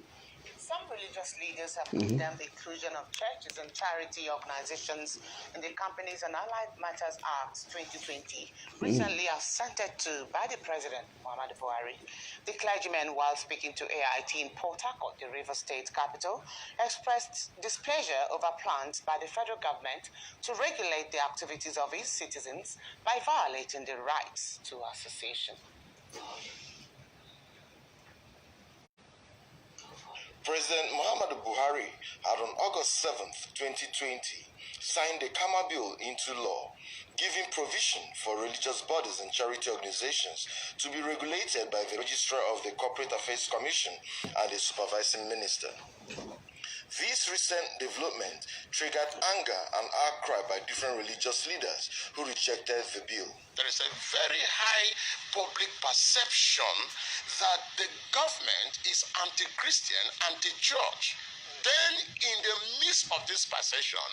D: religious leaders have condemned the inclusion of churches and charity organizations in the Companies and Allied Matters Act 2020, recently assented to by the President, Muhammadu Buhari. The clergyman, while speaking to AIT in Port Harcourt, the River State capital, expressed displeasure over plans by the federal government to regulate the activities of its citizens by violating the rights to association.
A: President Muhammadu Buhari had on August 7th, 2020, signed the Kama Bill into law, giving provision for religious bodies and charity organizations to be regulated by the Registrar of the Corporate Affairs Commission and the Supervising Minister. This recent development triggered anger and outcry by different religious leaders who rejected the bill. There is a very high public perception that the government is anti-Christian, anti-church. Then, in the midst of this perception,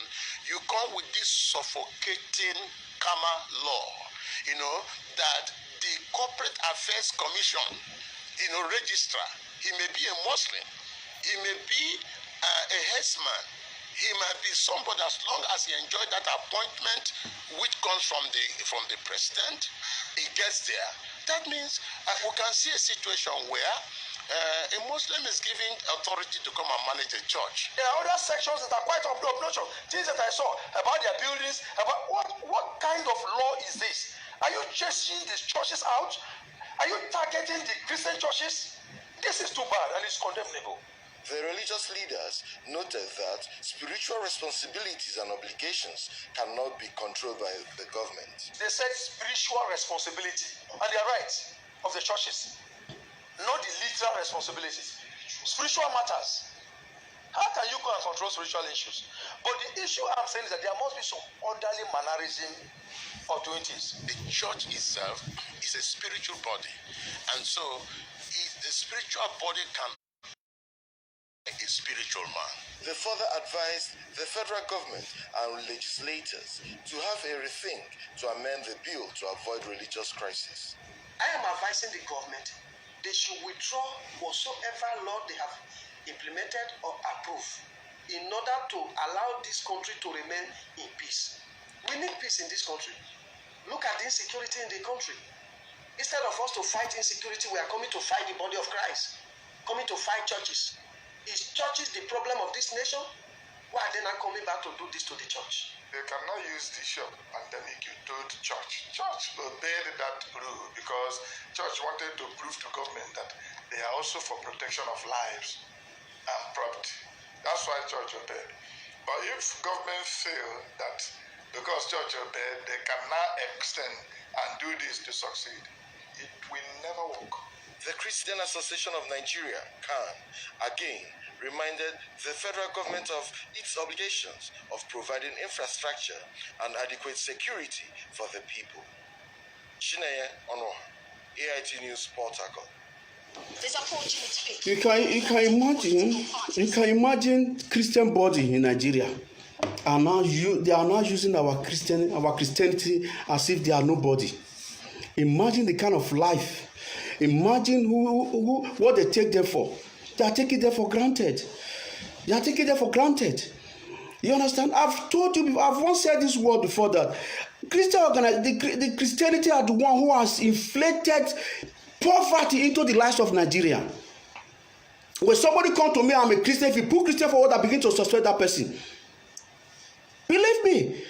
A: you come with this suffocating Kama law, that the Corporate Affairs Commission, registrar, he may be a Muslim, he may be a headsman, he might be somebody, as long as he enjoyed that appointment which comes from the president, he gets there. That means we can see a situation where a Muslim is giving authority to come and manage a church.
E: There are other sections that are quite obnoxious. Things that I saw about their buildings, about what kind of law is this? Are you chasing these churches out? Are you targeting the Christian churches? This is too bad and it's condemnable.
A: The religious leaders noted that spiritual responsibilities and obligations cannot be controlled by the government.
E: They said spiritual responsibility, and they are right, of the churches, not the literal responsibilities. Spiritual matters. How can you go and control spiritual issues? But the issue I'm saying is that there must be some orderly mannerism of doing things.
A: The church itself is a spiritual body, and so the spiritual body can a spiritual man. They further advised the federal government and legislators to have a rethink to amend the bill to avoid religious crisis.
E: I am advising the government they should withdraw whatsoever law they have implemented or approved in order to allow this country to remain in peace. We need peace in this country. Look at the insecurity in the country. Instead of us to fight insecurity, we are coming to fight the body of Christ, coming to fight churches. Is churches the problem of this nation? Why are they not coming back to do this to the church?
F: They cannot use the issue of pandemic to the church. Church obeyed that rule because church wanted to prove to government that they are also for protection of lives and property. That's why church obeyed. But if government feel that because church obeyed, they cannot extend and do this to succeed, it will never work.
A: The Christian Association of Nigeria, CAN, again reminded the federal government of its obligations of providing infrastructure and adequate security for the people. Chineye Onoha, AIT News, Port Harcourt.
B: You can imagine Christian body in Nigeria. They are now using our Christianity as if they are nobody. Imagine the kind of life. Imagine what they take them for. They are taking them for granted. They are taking them for granted. You understand? I've told you before, I've once said this word before that the Christianity are the one who has inflated poverty into the lives of Nigeria. When somebody come to me, I'm a Christian, if you put Christian forward, I begin to suspect that person. Believe me.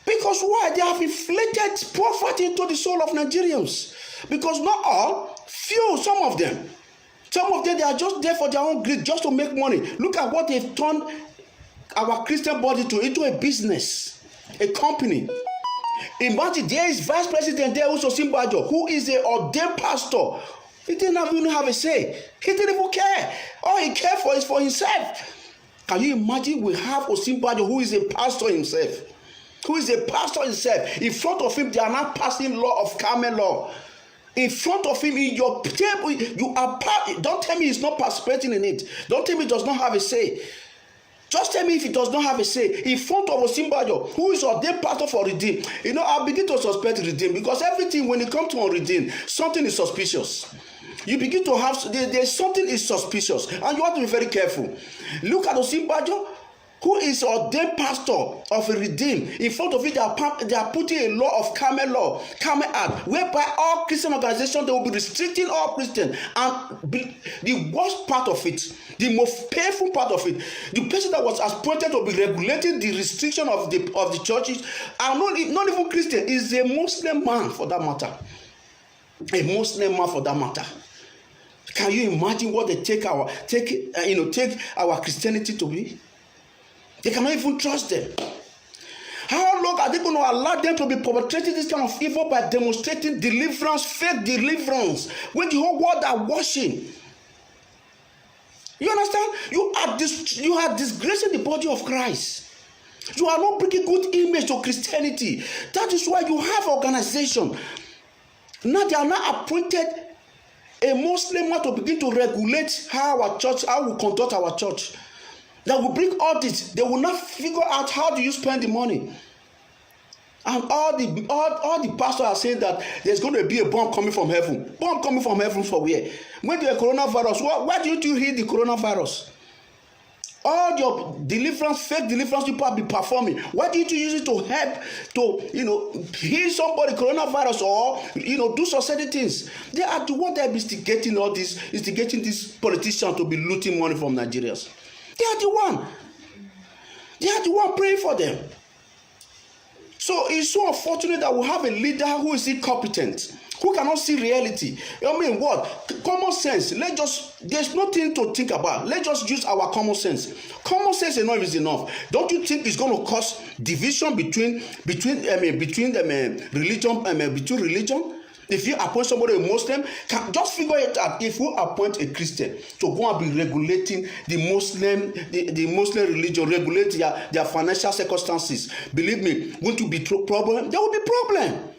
B: Because why? They have inflated poverty into the soul of Nigerians. Because not all, few, some of them, they are just there for their own greed, just to make money. Look at what they've turned our Christian body into a business, a company. Imagine there is vice president there, Simbajo, who is an ordained pastor. He didn't even have a say. He didn't even care. All he cared for is for himself. Can you imagine we have Osimbajo, who is a pastor himself? In front of him, they are not passing law of Carmel law. In front of him, in your table, you are part. Don't tell me he's not participating in it. Don't tell me he does not have a say. Just tell me if he does not have a say. In front of Osimbajo, who is ordained pastor for Redeem. I begin to suspect Redeem because everything, when it comes to Redeem, something is suspicious. you begin to have there's something is suspicious, and you have to be very careful. Look at Osinbajo, who is ordained pastor of a Redeem. In front of it, they are putting a law of Camel Act, whereby all Christian organizations, they will be restricting all Christians. And the worst part of it, the most painful part of it, the person that was appointed to be regulating the restriction of the churches, are not even Christian, is a Muslim man for that matter. A Muslim man for that matter. Can you imagine what they take our Christianity to be? They cannot even trust them. How long are they going to allow them to be perpetrating this kind of evil by demonstrating deliverance, fake deliverance, when the whole world are watching? You understand? You are disgracing the body of Christ. You are not bringing good image to Christianity. That is why you have organization. Now they are now appointed a Muslim man to begin to regulate how we conduct our church. That will bring audits. They will not figure out how do you spend the money. And all the pastors are saying that there's going to be a bomb coming from heaven. Bomb coming from heaven for where? When the coronavirus, why didn't you hear the coronavirus? All your deliverance, fake deliverance people have been performing. Why didn't you use it to help to heal somebody coronavirus or do some certain things? They are the one that are instigating all this, instigating these politicians to be looting money from Nigerians. They are the one. They are the one praying for them. So it's so unfortunate that we have a leader who is incompetent, who cannot see reality. I mean, what? Common sense. There's nothing to think about. Let's just use our common sense. Common sense enough is enough. Don't you think it's going to cause division between religion? If you appoint somebody a Muslim, just figure it out. If you appoint a Christian to go and be regulating the Muslim religion, regulate their financial circumstances, believe me, going to be problem. There will be problem.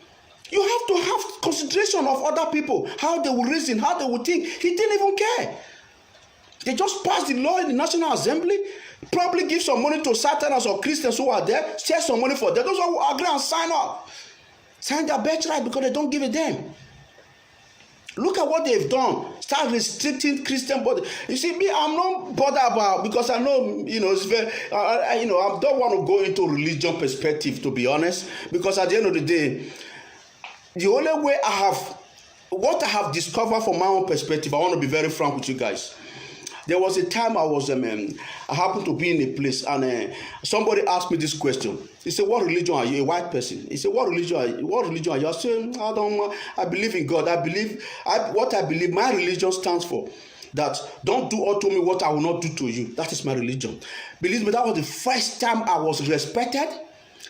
B: You have to have consideration of other people, how they will reason, how they will think. He didn't even care. They just passed the law in the National Assembly, probably give some money to Satanists or Christians who are there, share some money for them. Those who agree and sign up. Sign their birthright because they don't give it them. Look at what they've done. Start restricting Christian body. You see, me, I'm not bothered about, because I know, it's very, I don't want to go into religion perspective, to be honest, because at the end of the day, the only way what I have discovered from my own perspective, I want to be very frank with you guys. There was a time I happened to be in a place, and somebody asked me this question. He said, "What religion are you?" A white person. He said, "What religion are you? What religion are you?" I said, I believe in God. What I believe, my religion stands for that. Don't do unto me what I will not do to you. That is my religion. Believe me, that was the first time I was respected.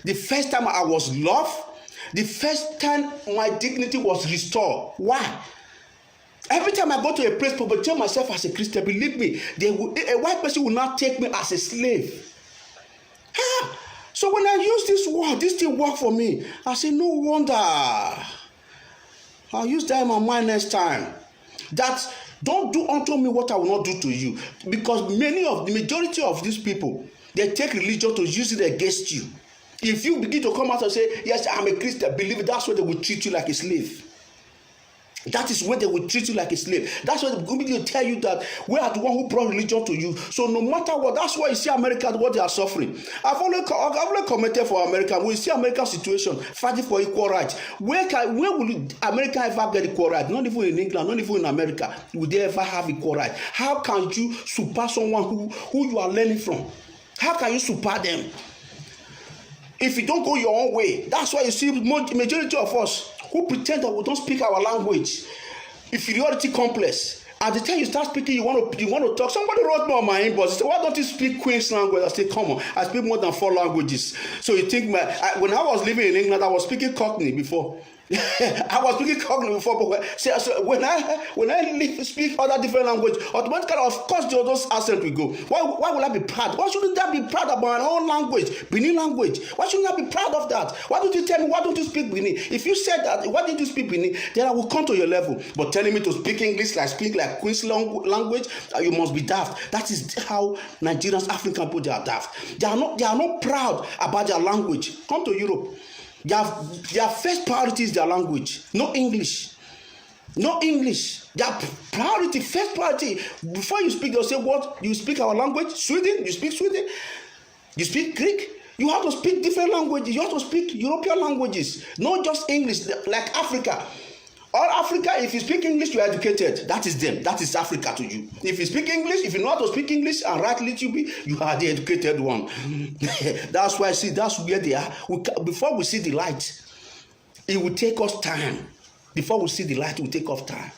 B: The first time I was loved. The first time my dignity was restored. Why? Every time I go to a place, people tell myself as a Christian, believe me, a white person will not take me as a slave. So when I use this word, this thing work for me. I say, no wonder. I'll use that in my mind next time. That don't do unto me what I will not do to you. Because the majority of these people, they take religion to use it against you. If you begin to come out and say, yes, I'm a Christian, believe it, that's why they will treat you like a slave. That is when they will treat you like a slave. That's why they're going to tell you that we are the one who brought religion to you. So no matter what, that's why you see America, what they are suffering. I've only commented for America. We see America's situation, fighting for equal rights. Where will America ever get equal rights? Not even in England, not even in America. Will they ever have equal rights? How can you surpass someone who you are learning from? How can you surpass them? If you don't go your own way, that's why you see majority of us who pretend that we don't speak our language. Inferiority complex. At the time you start speaking, you want to talk. Somebody wrote me on my inbox. He said, "Why don't you speak Queen's language?" I said, "Come on, I speak more than 4 languages." So you think when I was living in England, I was speaking Cockney before. I was speaking Cockney before, but so when I speak other different language, automatically, of course, those accent will go. Why would I be proud? Why shouldn't I be proud about my own language, Benin language? Why shouldn't I be proud of that? Why don't you tell me, why don't you speak Benin? If you said that, why didn't you speak Benin? Then I will come to your level. But telling me to speak English, speak like Queen's language, you must be daft. That is how Nigerians, African people, they are daft. They are not proud about their language. Come to Europe. Their first priority is their language, no English. No English. Their priority, first priority, before you speak, they'll say, what? You speak our language? Sweden? You speak Sweden? You speak Greek? You have to speak different languages. You have to speak European languages, not just English, like Africa. All Africa, if you speak English, you are educated. That is them. That is Africa to you. If you speak English, if you know how to speak English and write little bit, you are the educated one. That's why I see that's where they are. Before we see the light, it will take us time. Before we see the light, it will take us time.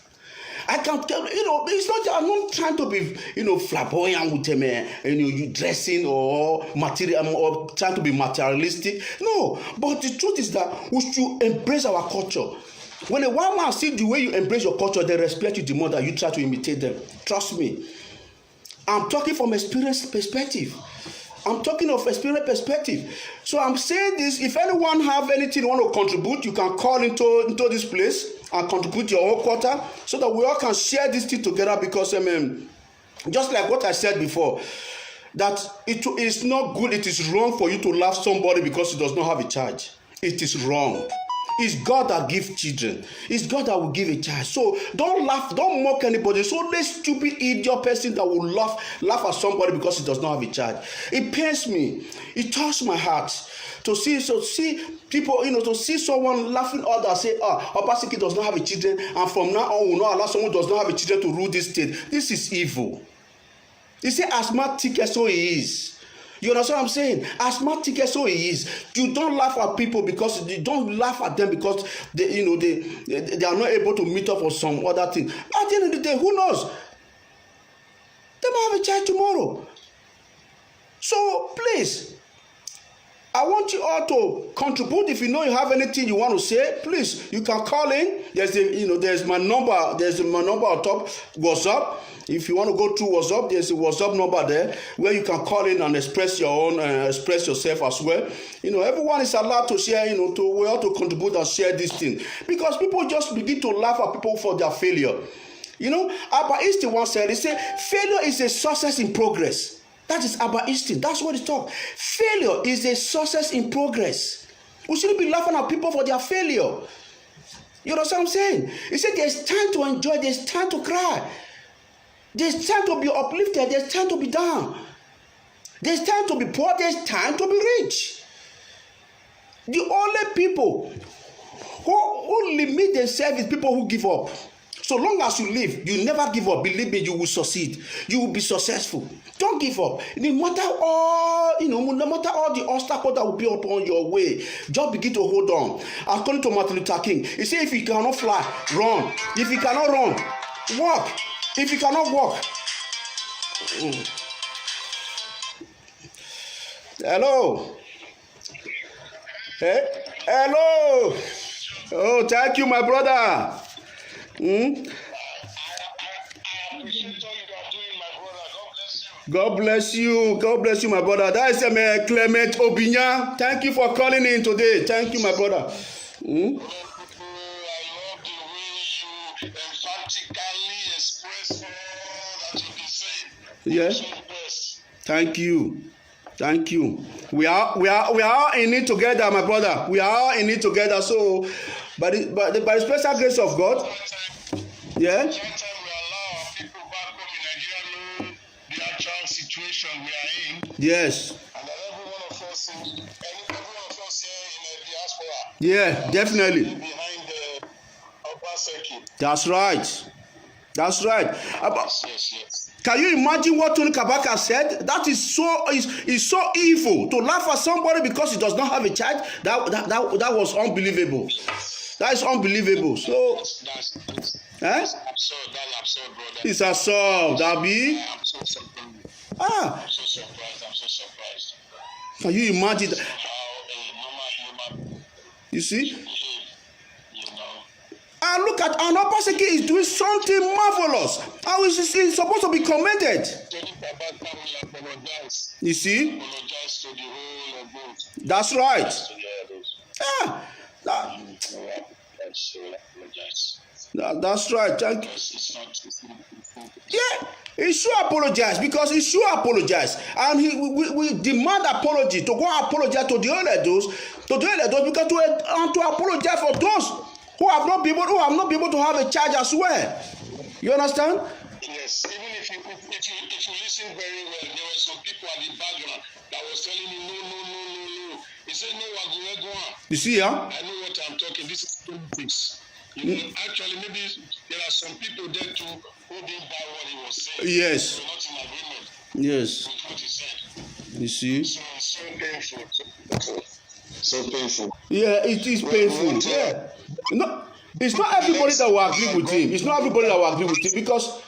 B: I can tell it's not. I'm not trying to be, flamboyant with them, you dressing or material or trying to be materialistic. No, but the truth is that we should embrace our culture. When a white man see the way you embrace your culture, they respect you the more that you try to imitate them. Trust me. I'm talking from experience perspective. I'm talking of experience perspective. So I'm saying this, if anyone have anything you want to contribute, you can call into this place and contribute your whole quarter so that we all can share this thing together, because just like what I said before, that it is not good, it is wrong for you to laugh somebody because he does not have a child. It is wrong. It's God that gives children. It's God that will give a child. So don't laugh, don't mock anybody. So this stupid idiot person that will laugh at somebody because he does not have a child. It pains me. It touches my heart to see people, to see someone laughing at others, say, Obaseki does not have a children, and from now on will not allow someone who does not have a children to rule this state. This is evil. You see, asthmatic as so he is. You understand what I'm saying? Asthmatic as so he is. You don't laugh at people because you don't laugh at them because they are not able to meet up for some other thing. At the end of the day, who knows? They might have a child tomorrow. So please, I want you all to contribute. If you know you have anything you want to say, please, you can call in. There's my number. There's my number on top. WhatsApp. If you want to go through WhatsApp, there's a WhatsApp number there where you can call in and express yourself as well. Everyone is allowed to share. We have to contribute and share this thing, because people just begin to laugh at people for their failure. Abba Einstein once said, he said, failure is a success in progress. That is Abba Einstein. That's what he talks. Failure is a success in progress. We shouldn't be laughing at people for their failure. You know what I'm saying? He said there's time to enjoy, there's time to cry. There's time to be uplifted, there's time to be down. There's time to be poor, there's time to be rich. The only people who limit themselves is people who give up. So long as you live, you never give up. Believe me, you will succeed. You will be successful. Don't give up. No matter all the obstacles that will be upon your way, just begin to hold on. According to Martin Luther King, he said, if you cannot fly, run. If you cannot run, walk. If you cannot walk. Hello. Hey. Hello. Oh, thank you, my brother.
F: I appreciate all you are doing, my brother. God bless you.
B: God bless you, my brother. That is Clement Obinya. Thank you for calling in today. Thank you, my brother.
F: I love the way you emphatically express all that you can say.
B: Yeah. Thank you. Thank you. We are in it together, my brother. We are in it together. So, by the special grace of God, yeah.
F: Sometimes we allow people back home in Nigeria know the actual situation we are in.
B: Yes.
F: And that every one of us here in the diaspora.
B: Yeah, definitely.
F: Behind the Obaseki.
B: That's right. That's right.
F: Yes.
B: Can you imagine what Tony Kabaka said? That is so evil, to laugh at somebody because he does not have a child. That was unbelievable. That is unbelievable. So
F: that's absurd.
B: That's
F: absurd, brother.
B: It's absurd, Dabi.
F: I'm so surprised.
B: I'm
F: so surprised.
B: Can you imagine that?
F: How a normal human
B: You see?
F: behave,
B: And look at Obaseki is doing something marvelous. How is he supposed to be commended? You see?
F: Apologize to the whole of both.
B: That's right. That's right. Thank you. Yeah, he should apologize, because he should apologize, and we demand apology, to go apologize to the elders, because to apologize for those who have not been able to have a child as well. You understand?
F: Yes, even if you listen very well, there were some people at the background that was telling you no. He said no, go on.
B: You see, huh?
F: I know what I'm talking. This is politics. You know, actually, maybe there are some people there too who didn't buy what he was saying.
B: Yes.
F: They were not in agreement.
B: Yes.
F: With what he said.
B: You see?
F: So painful. So painful.
B: Yeah, it is painful. Yeah. No, it's not everybody that will agree with him. It's not everybody that will agree with him because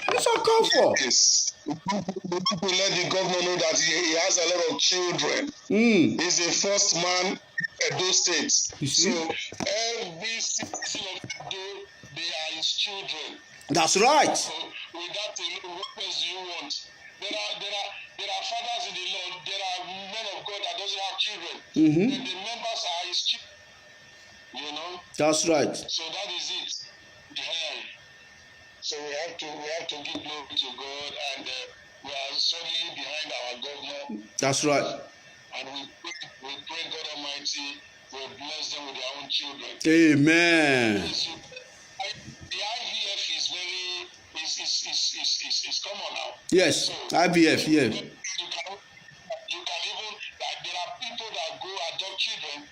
B: it's uncalled for.
F: Yes. To let the governor know that he has a lot of children. He's the first man at those states.
B: You see?
F: So every citizen of Edo, they are his children.
B: That's right.
F: So with that, what else do you want? There are fathers in the Lord. There are men of God that doesn't have children. And the members are his children. You know.
B: That's right.
F: So that is it. Yeah. So we have to give glory to God, and we are solely behind our governor.
B: That's right.
F: And we pray God Almighty will bless them with their own children.
B: Amen.
F: The IVF is very is common now.
B: Yes,
F: so,
B: IVF, yeah.
F: You can even like there are people that go adopt children,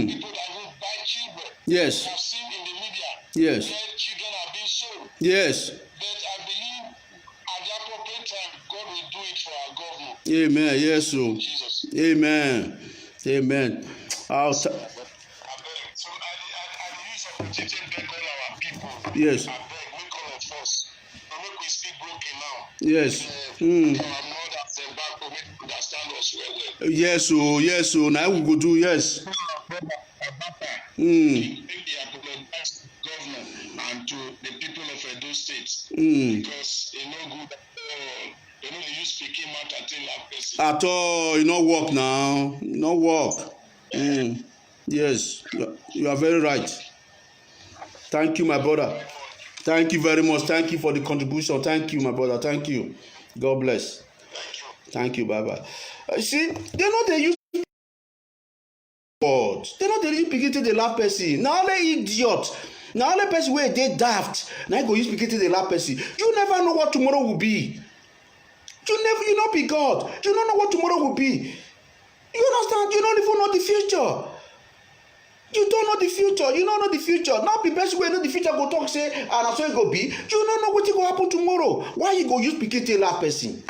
F: people that even buy children.
B: Yes.
F: We have seen in the media.
B: Yes.
F: Where children are being sold.
B: Yes.
F: But I believe at the appropriate time, God will do it for our government.
B: Amen. Yes, so.
F: Jesus.
B: Amen. Amen.
F: So I use opportunity to beg all our people.
B: Yes.
F: I beg, make all of us. Make we speak broken now.
B: Yes.
F: Our mothers and back make understand us well.
B: Yes, so now we go do yes.
F: Make the apologize to the governor and to the people of Edo State because it no good at all. They know they use speaking matter till that person.
B: At all, you no work now. No work. Yes, you are very right. Thank you, my brother. Thank you very much. Thank you for the contribution. Thank you, my brother. Thank you. God bless. Thank you. Bye-bye. See, they know they use words. They know they use speaking the last person. Now only idiot. Now only person where they daft. Now go use speaking the last person. You never know what tomorrow will be. You not be God. You don't know what tomorrow will be. You understand? You don't even know the future. You don't know the future. You don't know the future. Now the best way know the future go talk say and that's how it go be. You don't know what will happen tomorrow. Why you go use speaking the last person?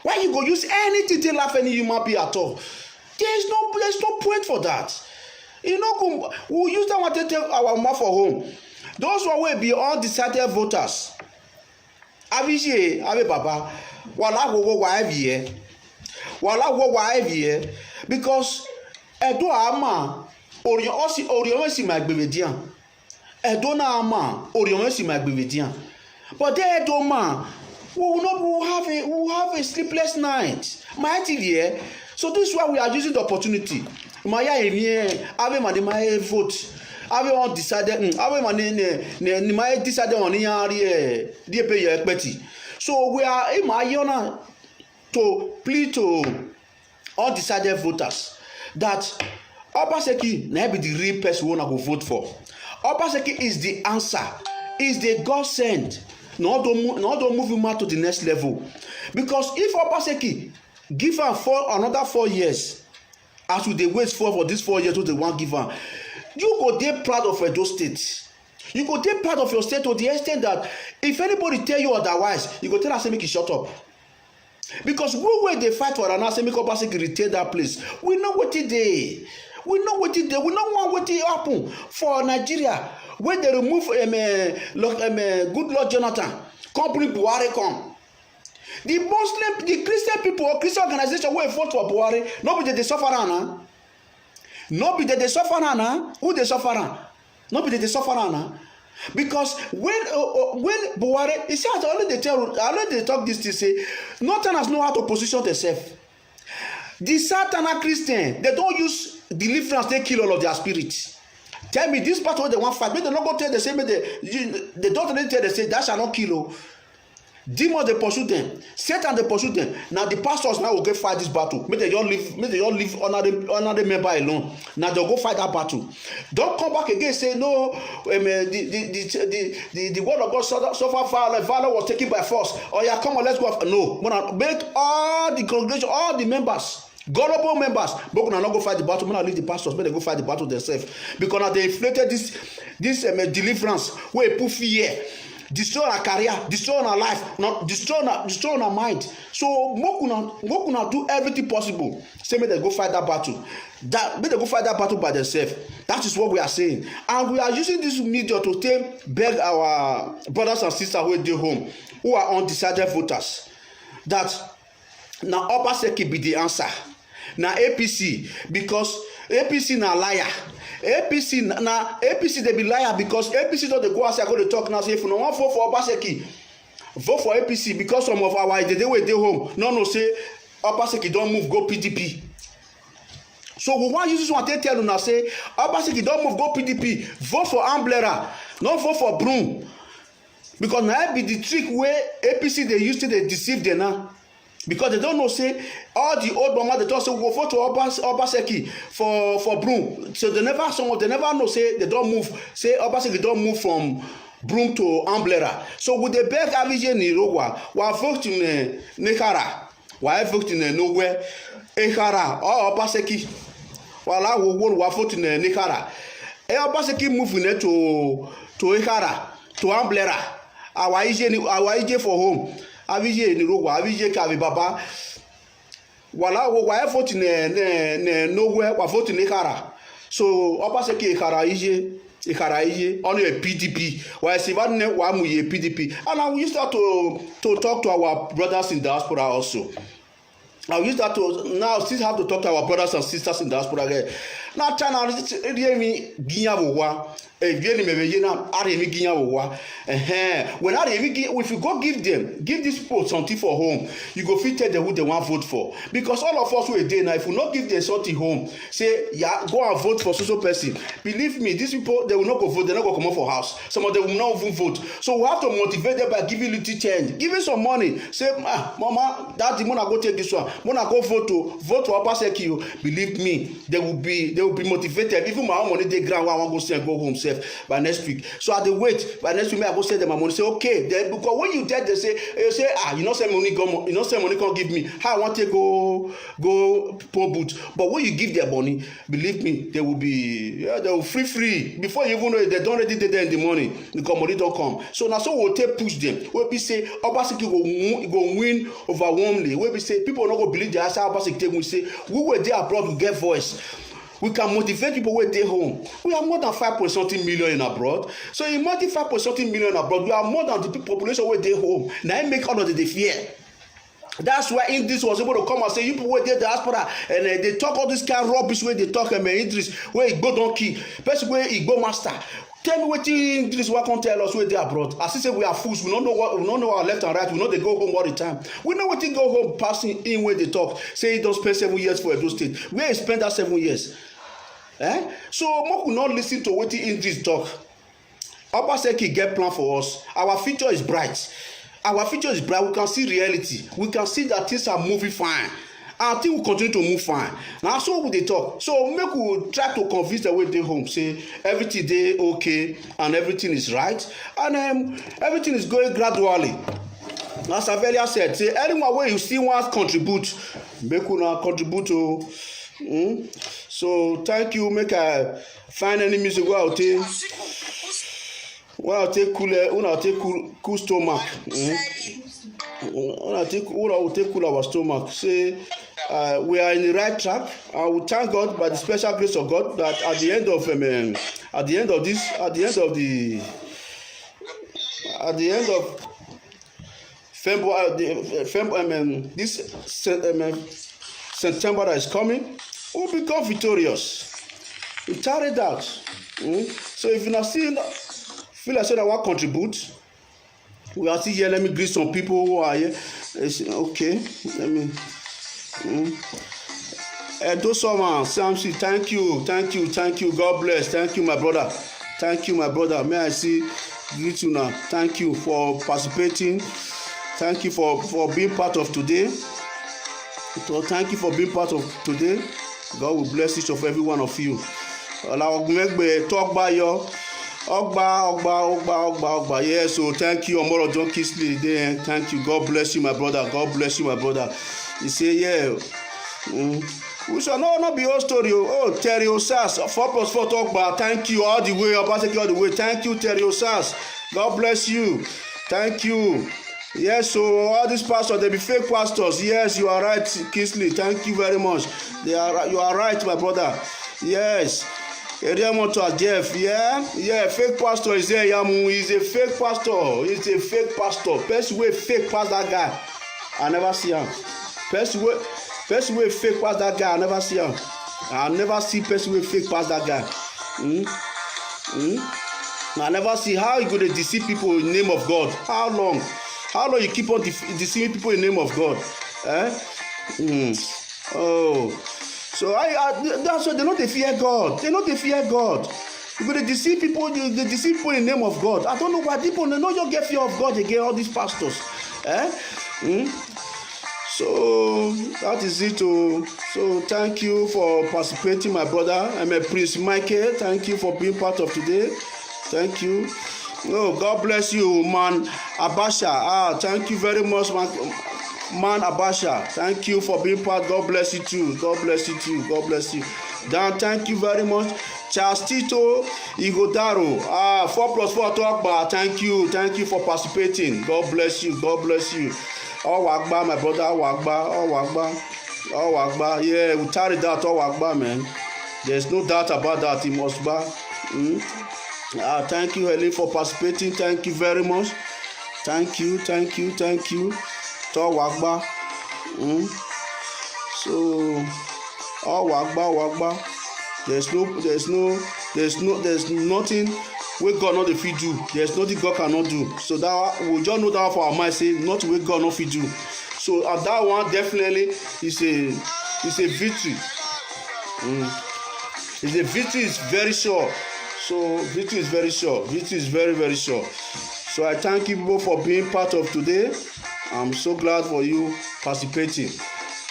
B: Why you go use anything to laugh any human being at all? There's no point for that. You know, we'll use that one to take our mouth for home. Those who will be undecided voters. Abishe, Abe Papa, wala wo wa evie. Because Edo ama Orion si magbevedian. Edo na ama Orion si magbevedian. But they Edo ma we'll have a sleepless night. So this is why we are using the opportunity. Vote. So we are to plead to undecided voters that Obaseki na be the real person we go vote for. Obaseki is the answer, is the God sent. Not don't move him out to the next level. Because if Obaseki give her another 4 years, as we dey wait for these 4 years wey they wan give her, you go dey proud of Edo State. You go dey proud of your state to the extent that if anybody tell you otherwise, you go tell am say make you shut up. Because we dey fight for an say make Obaseki retain that place. We know wetin dey. We know wetin dey. We know one wetin happen for Nigeria when they remove good Lord Jonathan, come bring Buhari come. The Muslim, the Christian people or Christian organization wey vote for Buhari, no be dey suffer am. No be dey suffer am. Who dey suffer am? No be dey suffer am. Because when Buhari, you see, I already dey talk this thing say, Northerners know how to position themselves. The Southern Christian, they don't use deliverance, they kill all of their spirits. Tell me this part where they want fight. Make they not go tell the same. They don't really tell they say that shall not kill. Demons dey pursue them, Satan dey pursue them. Now the pastors now will go fight this battle. Make they just leave another member alone. Now they'll go fight that battle. Don't come back again say no. The word of God suffer violence. Valor was taken by force. Oh yeah, come on, let's go. No, make all the congregation, all the members, gullible members, but not go fight the battle. When I leave the pastors, but they go fight the battle themselves because now they inflated this deliverance where they put fear. Destroy our career, destroy our life, not destroy our mind. So Mokuna do everything possible. Say may they go fight that battle. May they go fight that battle by themselves. That is what we are saying. And we are using this media to beg our brothers and sisters who are at home, who are undecided voters, that now Obaseki be the answer. Now APC, because APC na liar. APC they be liar because APC don't dey go outside go dey talk now say if you wan vote for Obaseki, vote for APC because some of our the day wey dey home no say Obaseki don move go PDP. So we wan use this one take tell una say Obaseki don move go PDP, vote for Amblera, no vote for Broom, because na be the trick wey APC dey use to dey deceive them now. Because they don't know say all the old mama they talk say we go vote to Obaseki for Broom. So they never know say they don't move, say Obaseki don't move from Broom to Amblera. So with the beg Avije Nirogwa, we vote in Nekara, we vote in nowhere Ekara or Obaseki. While we vote in Nekara. Obaseki move in to Ekara, to Amblera. Our IJ for home. Avije Nirogwa, Avije Kavi Baba. Wala wa vote nowhere, wa vote in Ekara. So Obaseki Ekara ije only a PDP. Why see what ne wa mu ye PDP. And we start to talk to our brothers in diaspora also. I use that to now still have to talk to our brothers and sisters in diaspora again. Now China me ginya wo when if you go give these people something for home, you go fit tell them who they want vote for. Because all of us who are there now, if we not give them something home, say yeah, go and vote for social person. Believe me, these people they will not go vote, they're not going to come out for house. Some of them will not even vote. So we have to motivate them by giving little change, giving some money. Say, mama, daddy, Mona go take this one. Mona go vote to Obaseki. Believe me, they will be motivated. Even my own money they grant one go say go home safe by next week. So at the wait by next week, I go send them my money. Say okay, then because when you tell they say you know send money come, you know send money come give me. How I want to go poor boot. But when you give their money, believe me, they will be they will free before you even know it, they don't already there in the morning because money don't come. So now so we'll take push them. We'll be say Obaseki go win overwhelmingly. We'll be say people not go believe the answer Obaseki take. We say we were there abroad to get voice. We can motivate people when they're home. We are more than 5.something million in abroad. So in more than 5.something million abroad, we are more than the population when they're home. Now it make all of the fear. That's why Idris was able to come and say, you people were there diaspora, and they talk all this kind of rubbish where they talk Idris, where Igbo donkey, person where Igbo master. Tell me what Idris what can tell us where they abroad. As he said, we are fools. We don't know our left and right. We know they go home all the time. We know what they go home passing in where they talk. Say he don't spend 7 years for Edo State. Where he spend that 7 years? So Moku will not listen to what Idris talk. Obaseki get plan for us. Our future is bright. Our future is bright. We can see reality. We can see that things are moving fine. And things will continue to move fine. Now so will they talk. So make we try to convince the way they home. Say everything they okay and everything is right. And everything is going gradually. As Avelia said, say anyone where you still want to contribute, make una contribute to. So thank you. Make I find any music where I'll take cool stomach. I'll take cool our stomach. Say we are in the right track. I will thank God by the special grace of God that at the end of February, this September that is coming, we'll become victorious. We carry it out. So if you not still feel like I want to contribute, we are still here. Let me greet some people who are here. Okay, let me. Edo Soma, Samsi, thank you. God bless. Thank you, my brother. May I see greet you now. Thank you for participating. Thank you for being part of today. So thank you for being part of today. God will bless each of every one of you. Talk by your Ogba. Yes, so thank you, Omoro John Kisley. Thank you. God bless you, my brother. God bless you, my brother. He say, yeah. We shall not be old story. Oh, Terry Osas, 4+4 Ogba. Thank you all the way. Obaseki all the way. Thank you, Terry Osas. God bless you. Thank you. Yes, so all these pastors, they be fake pastors. Yes, you are right, Kisley. Thank you very much. You are right, my brother. Yes. Jeff, yeah, fake pastor is there. He's a fake pastor. He's a fake pastor. Person way fake past that guy. I never see him. Person way fake past that guy. I never see him. I never see person way fake past that guy. I never see how you go to deceive people in the name of God. How long you keep on deceiving people in the name of God? Oh. So that's why they not fear God. They not fear God. You go to deceive people. They deceive people in the name of God. I don't know why people they not just get fear of God again. All these pastors, So that is it. So thank you for participating, my brother. I'm a Prince Michael. Thank you for being part of today. Thank you. Oh, God bless you, man. Abasha. Thank you very much, man Abasha. Thank you for being part. God bless you too. God bless you too. God bless you. Dan, thank you very much. Charles Tito Igodaro. 4+4 Ogba. Thank you. Thank you for participating. God bless you. God bless you. Wagba, my brother. Wagba. Yeah, we carry that. Wagba, man. There's no doubt about that. He must buy. Thank you, Helen, for participating. Thank you very much. Thank you. Wagba. So Wagba. There's nothing wey God not fit do. There's nothing God cannot do. So that we just know that for our mind, say nothing wey God not fit do. So that one definitely is a victory. It's a victory is very sure. So victory is very sure. Victory is very, very sure. So I thank you people for being part of today. I'm so glad for you participating.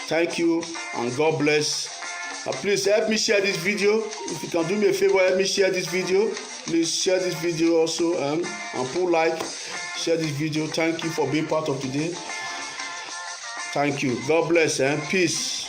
B: Thank you and God bless. Please help me share this video. If you can do me a favor, help me share this video. Please share this video also and put like. Share this video. Thank you for being part of today. Thank you. God bless and peace.